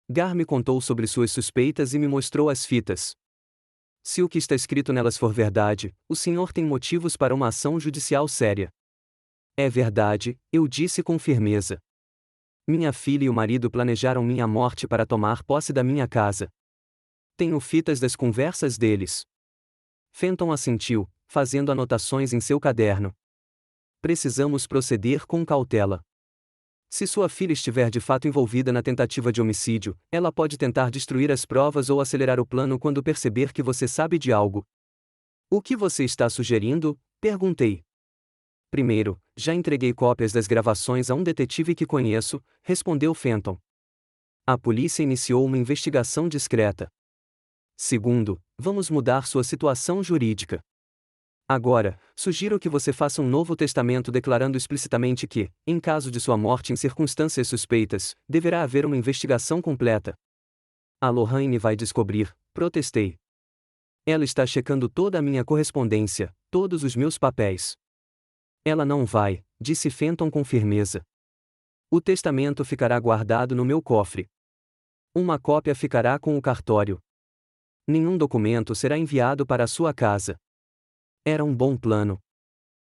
Gar me contou sobre suas suspeitas e me mostrou as fitas. Se o que está escrito nelas for verdade, o senhor tem motivos para uma ação judicial séria. É verdade, eu disse com firmeza. Minha filha e o marido planejaram minha morte para tomar posse da minha casa. Tenho fitas das conversas deles. Fenton assentiu, fazendo anotações em seu caderno. Precisamos proceder com cautela. Se sua filha estiver de fato envolvida na tentativa de homicídio, ela pode tentar destruir as provas ou acelerar o plano quando perceber que você sabe de algo. O que você está sugerindo? Perguntei. Primeiro, já entreguei cópias das gravações a um detetive que conheço, respondeu Fenton. A polícia iniciou uma investigação discreta. Segundo, vamos mudar sua situação jurídica. Agora, sugiro que você faça um novo testamento declarando explicitamente que, em caso de sua morte em circunstâncias suspeitas, deverá haver uma investigação completa. A Lorraine vai descobrir, protestei. Ela está checando toda a minha correspondência, todos os meus papéis. Ela não vai, disse Fenton com firmeza. O testamento ficará guardado no meu cofre. Uma cópia ficará com o cartório. Nenhum documento será enviado para a sua casa. Era um bom plano.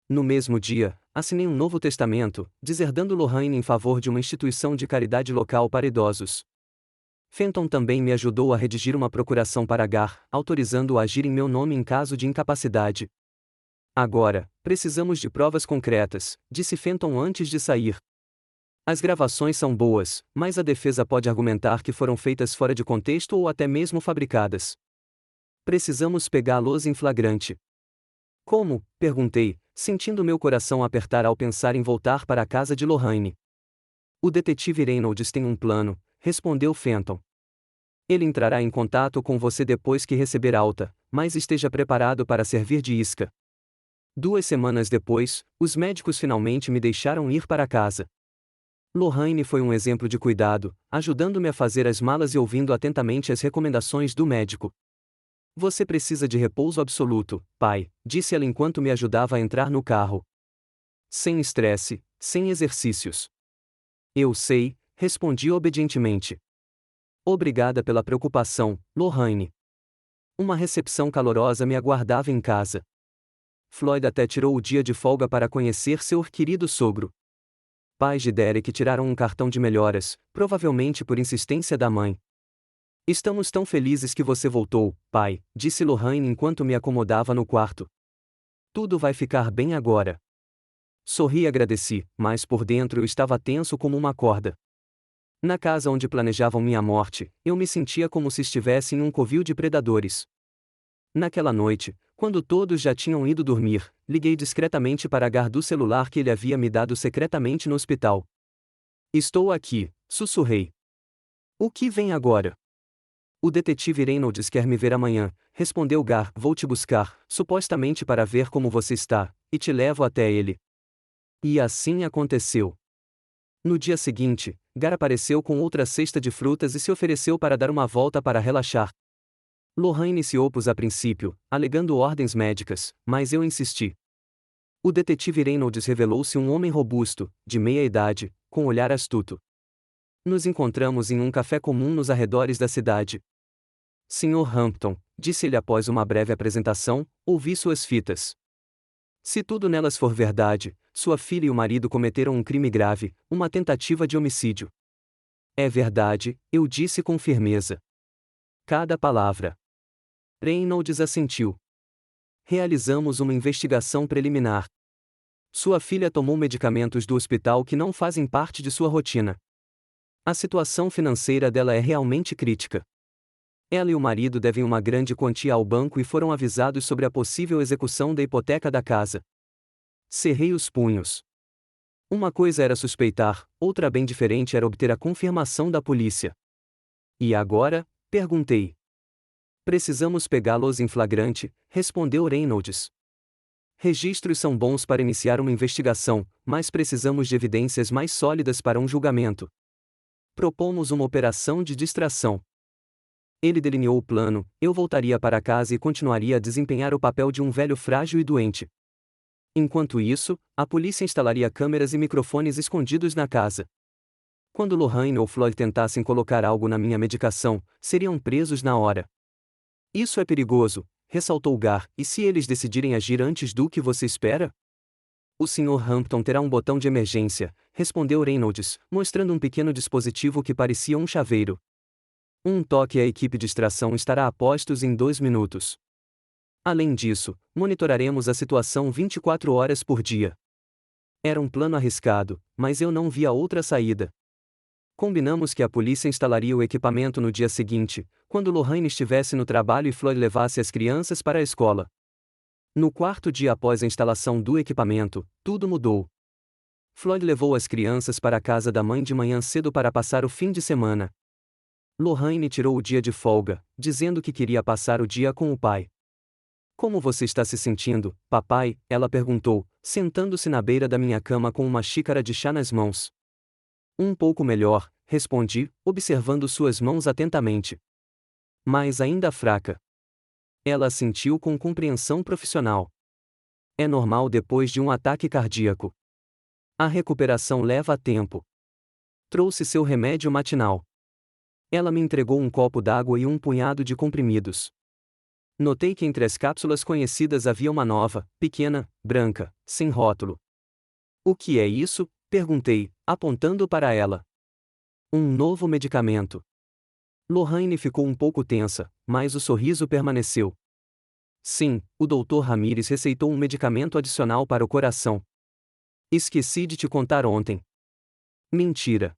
No mesmo dia, assinei um novo testamento, deserdando Lorraine em favor de uma instituição de caridade local para idosos. Fenton também me ajudou a redigir uma procuração para Gar, autorizando-o a agir em meu nome em caso de incapacidade. Agora, precisamos de provas concretas, disse Fenton antes de sair. As gravações são boas, mas a defesa pode argumentar que foram feitas fora de contexto ou até mesmo fabricadas. Precisamos pegá-los em flagrante. Como? Perguntei, sentindo meu coração apertar ao pensar em voltar para a casa de Lorraine. O detetive Reynolds tem um plano, respondeu Fenton. Ele entrará em contato com você depois que receber alta, mas esteja preparado para servir de isca. 2 semanas depois, os médicos finalmente me deixaram ir para casa. Lorraine foi um exemplo de cuidado, ajudando-me a fazer as malas e ouvindo atentamente as recomendações do médico. Você precisa de repouso absoluto, pai, disse ela enquanto me ajudava a entrar no carro. Sem estresse, sem exercícios. Eu sei, respondi obedientemente. Obrigada pela preocupação, Lorraine. Uma recepção calorosa me aguardava em casa. Floyd até tirou o dia de folga para conhecer seu querido sogro. Pais de Derek tiraram um cartão de melhoras, provavelmente por insistência da mãe. Estamos tão felizes que você voltou, pai, disse Lorraine enquanto me acomodava no quarto. Tudo vai ficar bem agora. Sorri e agradeci, mas por dentro eu estava tenso como uma corda. Na casa onde planejavam minha morte, eu me sentia como se estivesse em um covil de predadores. Naquela noite, quando todos já tinham ido dormir, liguei discretamente para Gar do celular que ele havia me dado secretamente no hospital. Estou aqui, sussurrei. O que vem agora? O detetive Reynolds quer me ver amanhã, respondeu Gar. Vou te buscar, supostamente para ver como você está, e te levo até ele. E assim aconteceu. No dia seguinte, Gar apareceu com outra cesta de frutas e se ofereceu para dar uma volta para relaxar. Lorraine se opôs a princípio, alegando ordens médicas, mas eu insisti. O detetive Reynolds revelou-se um homem robusto, de meia idade, com olhar astuto. Nos encontramos em um café comum nos arredores da cidade. Sr. Hampton, disse ele após uma breve apresentação, ouvi suas fitas. Se tudo nelas for verdade, sua filha e o marido cometeram um crime grave, uma tentativa de homicídio. É verdade, eu disse com firmeza. Cada palavra. Reynolds assentiu. Realizamos uma investigação preliminar. Sua filha tomou medicamentos do hospital que não fazem parte de sua rotina. A situação financeira dela é realmente crítica. Ela e o marido devem uma grande quantia ao banco e foram avisados sobre a possível execução da hipoteca da casa. Cerrei os punhos. Uma coisa era suspeitar, outra bem diferente era obter a confirmação da polícia. E agora? Perguntei. Precisamos pegá-los em flagrante, respondeu Reynolds. Registros são bons para iniciar uma investigação, mas precisamos de evidências mais sólidas para um julgamento. Propomos uma operação de distração. Ele delineou o plano, eu voltaria para casa e continuaria a desempenhar o papel de um velho frágil e doente. Enquanto isso, a polícia instalaria câmeras e microfones escondidos na casa. Quando Lorraine ou Floyd tentassem colocar algo na minha medicação, seriam presos na hora. Isso é perigoso, ressaltou Gar, e se eles decidirem agir antes do que você espera? O Sr. Hampton terá um botão de emergência, respondeu Reynolds, mostrando um pequeno dispositivo que parecia um chaveiro. Um toque e a equipe de extração estará a postos em 2 minutos. Além disso, monitoraremos a situação 24 horas por dia. Era um plano arriscado, mas eu não via outra saída. Combinamos que a polícia instalaria o equipamento no dia seguinte, quando Lorraine estivesse no trabalho e Floyd levasse as crianças para a escola. No 4º dia após a instalação do equipamento, tudo mudou. Floyd levou as crianças para a casa da mãe de manhã cedo para passar o fim de semana. Lorraine tirou o dia de folga, dizendo que queria passar o dia com o pai. Como você está se sentindo, papai? Ela perguntou, sentando-se na beira da minha cama com uma xícara de chá nas mãos. Um pouco melhor, respondi, observando suas mãos atentamente. mas ainda fraca. Ela assentiu com compreensão profissional. É normal depois de um ataque cardíaco. A recuperação leva tempo. Trouxe seu remédio matinal. Ela me entregou um copo d'água e um punhado de comprimidos. Notei que entre as cápsulas conhecidas havia uma nova, pequena, branca, sem rótulo. O que é isso? Perguntei, apontando para ela. Um novo medicamento. Lorraine ficou um pouco tensa, mas o sorriso permaneceu. Sim, o Dr. Ramírez receitou um medicamento adicional para o coração. Esqueci de te contar ontem. Mentira.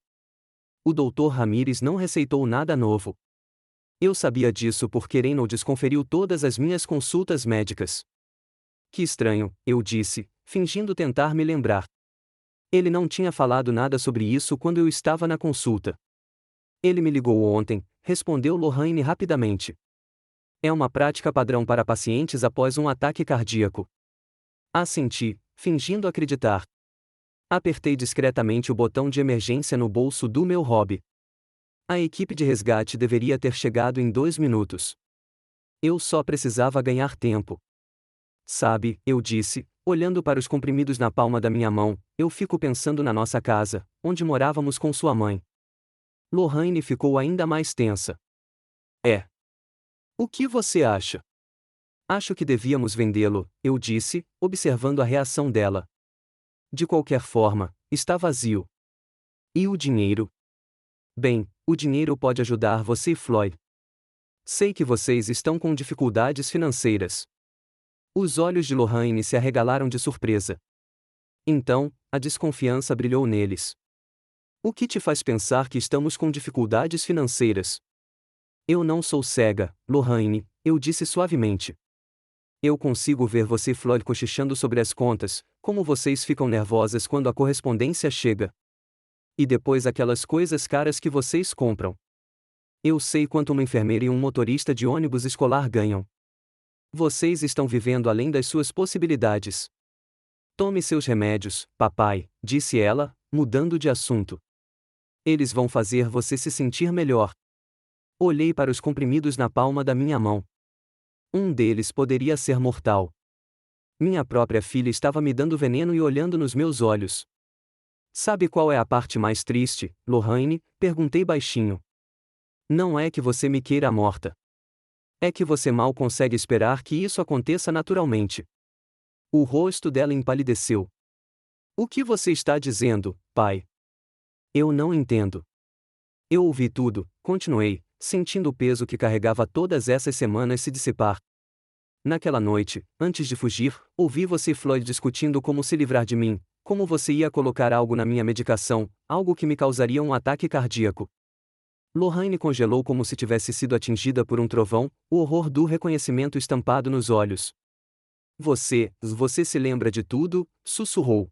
O Dr. Ramírez não receitou nada novo. Eu sabia disso porque Reynolds conferiu todas as minhas consultas médicas. Que estranho, eu disse, fingindo tentar me lembrar. Ele não tinha falado nada sobre isso quando eu estava na consulta. Ele me ligou ontem, respondeu Lorraine rapidamente. É uma prática padrão para pacientes após um ataque cardíaco. Assenti, fingindo acreditar. Apertei discretamente o botão de emergência no bolso do meu hobby. A equipe de resgate deveria ter chegado em 2 minutos. Eu só precisava ganhar tempo. Sabe, eu disse, olhando para os comprimidos na palma da minha mão, eu fico pensando na nossa casa, onde morávamos com sua mãe. Lorraine ficou ainda mais tensa. É. O que você acha? Acho que devíamos vendê-lo, eu disse, observando a reação dela. De qualquer forma, está vazio. E o dinheiro? Bem, o dinheiro pode ajudar você e Floyd. Sei que vocês estão com dificuldades financeiras. Os olhos de Lorraine se arregalaram de surpresa. Então, a desconfiança brilhou neles. O que te faz pensar que estamos com dificuldades financeiras? Eu não sou cega, Lorraine, eu disse suavemente. Eu consigo ver você e Floyd cochichando sobre as contas, como vocês ficam nervosas quando a correspondência chega. E depois aquelas coisas caras que vocês compram. Eu sei quanto uma enfermeira e um motorista de ônibus escolar ganham. Vocês estão vivendo além das suas possibilidades. Tome seus remédios, papai, disse ela, mudando de assunto. Eles vão fazer você se sentir melhor. Olhei para os comprimidos na palma da minha mão. Um deles poderia ser mortal. Minha própria filha estava me dando veneno e olhando nos meus olhos. Sabe qual é a parte mais triste, Lorraine? Perguntei baixinho. Não é que você me queira morta. É que você mal consegue esperar que isso aconteça naturalmente. O rosto dela empalideceu. O que você está dizendo, pai? Eu não entendo. Eu ouvi tudo, continuei, sentindo o peso que carregava todas essas semanas se dissipar. Naquela noite, antes de fugir, ouvi você e Floyd discutindo como se livrar de mim, como você ia colocar algo na minha medicação, algo que me causaria um ataque cardíaco. Lorraine congelou como se tivesse sido atingida por um trovão, o horror do reconhecimento estampado nos olhos. Você se lembra de tudo? Sussurrou.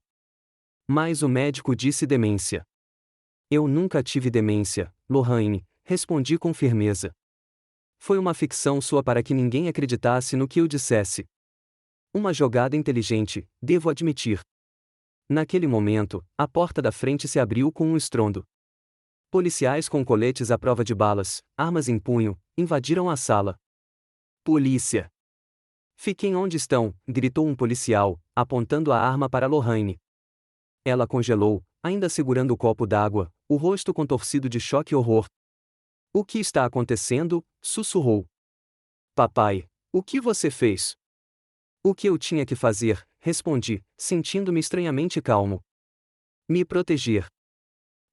Mas o médico disse demência. Eu nunca tive demência, Lorraine, respondi com firmeza. Foi uma ficção sua para que ninguém acreditasse no que eu dissesse. Uma jogada inteligente, devo admitir. Naquele momento, a porta da frente se abriu com um estrondo. Policiais com coletes à prova de balas, armas em punho, invadiram a sala. Polícia! Fiquem onde estão, gritou um policial, apontando a arma para Lorraine. Ela congelou, ainda segurando o copo d'água, o rosto contorcido de choque e horror. O que está acontecendo? Sussurrou. Papai, o que você fez? O que eu tinha que fazer? Respondi, sentindo-me estranhamente calmo. Me proteger.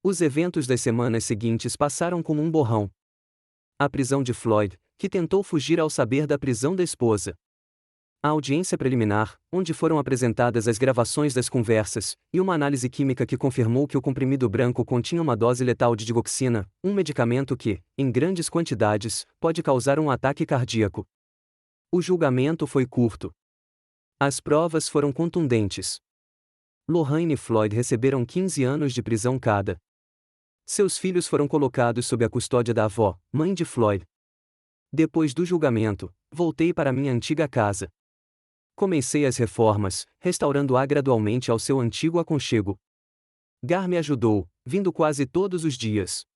Os eventos das semanas seguintes passaram como um borrão. A prisão de Floyd, que tentou fugir ao saber da prisão da esposa. A audiência preliminar, onde foram apresentadas as gravações das conversas, e uma análise química que confirmou que o comprimido branco continha uma dose letal de digoxina, um medicamento que, em grandes quantidades, pode causar um ataque cardíaco. O julgamento foi curto. As provas foram contundentes. Lorraine e Floyd receberam 15 anos de prisão cada. Seus filhos foram colocados sob a custódia da avó, mãe de Floyd. Depois do julgamento, voltei para minha antiga casa. Comecei as reformas, restaurando-a gradualmente ao seu antigo aconchego. Gar me ajudou, vindo quase todos os dias.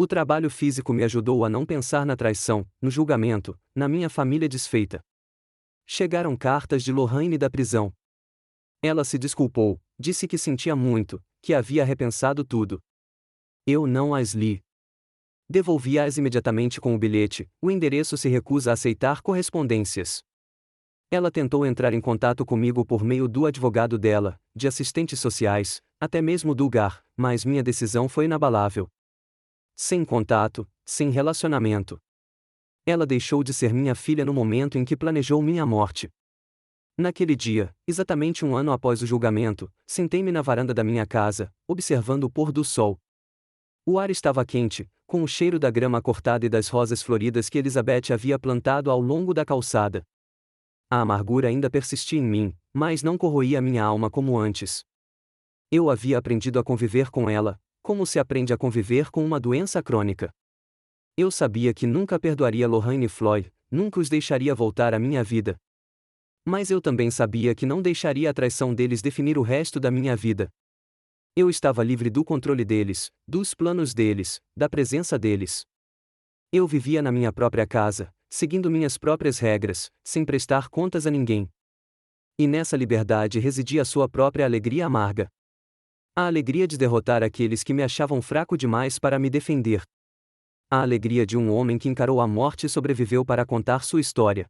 O trabalho físico me ajudou a não pensar na traição, no julgamento, na minha família desfeita. Chegaram cartas de Lorraine da prisão. Ela se desculpou, disse que sentia muito, que havia repensado tudo. Eu não as li. Devolvi-as imediatamente com o bilhete, o endereço se recusa a aceitar correspondências. Ela tentou entrar em contato comigo por meio do advogado dela, de assistentes sociais, até mesmo do lugar, mas minha decisão foi inabalável. Sem contato, sem relacionamento. Ela deixou de ser minha filha no momento em que planejou minha morte. Naquele dia, exatamente um ano após o julgamento, sentei-me na varanda da minha casa, observando o pôr do sol. O ar estava quente, com o cheiro da grama cortada e das rosas floridas que Elizabeth havia plantado ao longo da calçada. A amargura ainda persistia em mim, mas não corroía minha alma como antes. Eu havia aprendido a conviver com ela, como se aprende a conviver com uma doença crônica. Eu sabia que nunca perdoaria Lorraine e Floyd, nunca os deixaria voltar à minha vida. Mas eu também sabia que não deixaria a traição deles definir o resto da minha vida. Eu estava livre do controle deles, dos planos deles, da presença deles. Eu vivia na minha própria casa, seguindo minhas próprias regras, sem prestar contas a ninguém. E nessa liberdade residia a sua própria alegria amarga. A alegria de derrotar aqueles que me achavam fraco demais para me defender. A alegria de um homem que encarou a morte e sobreviveu para contar sua história.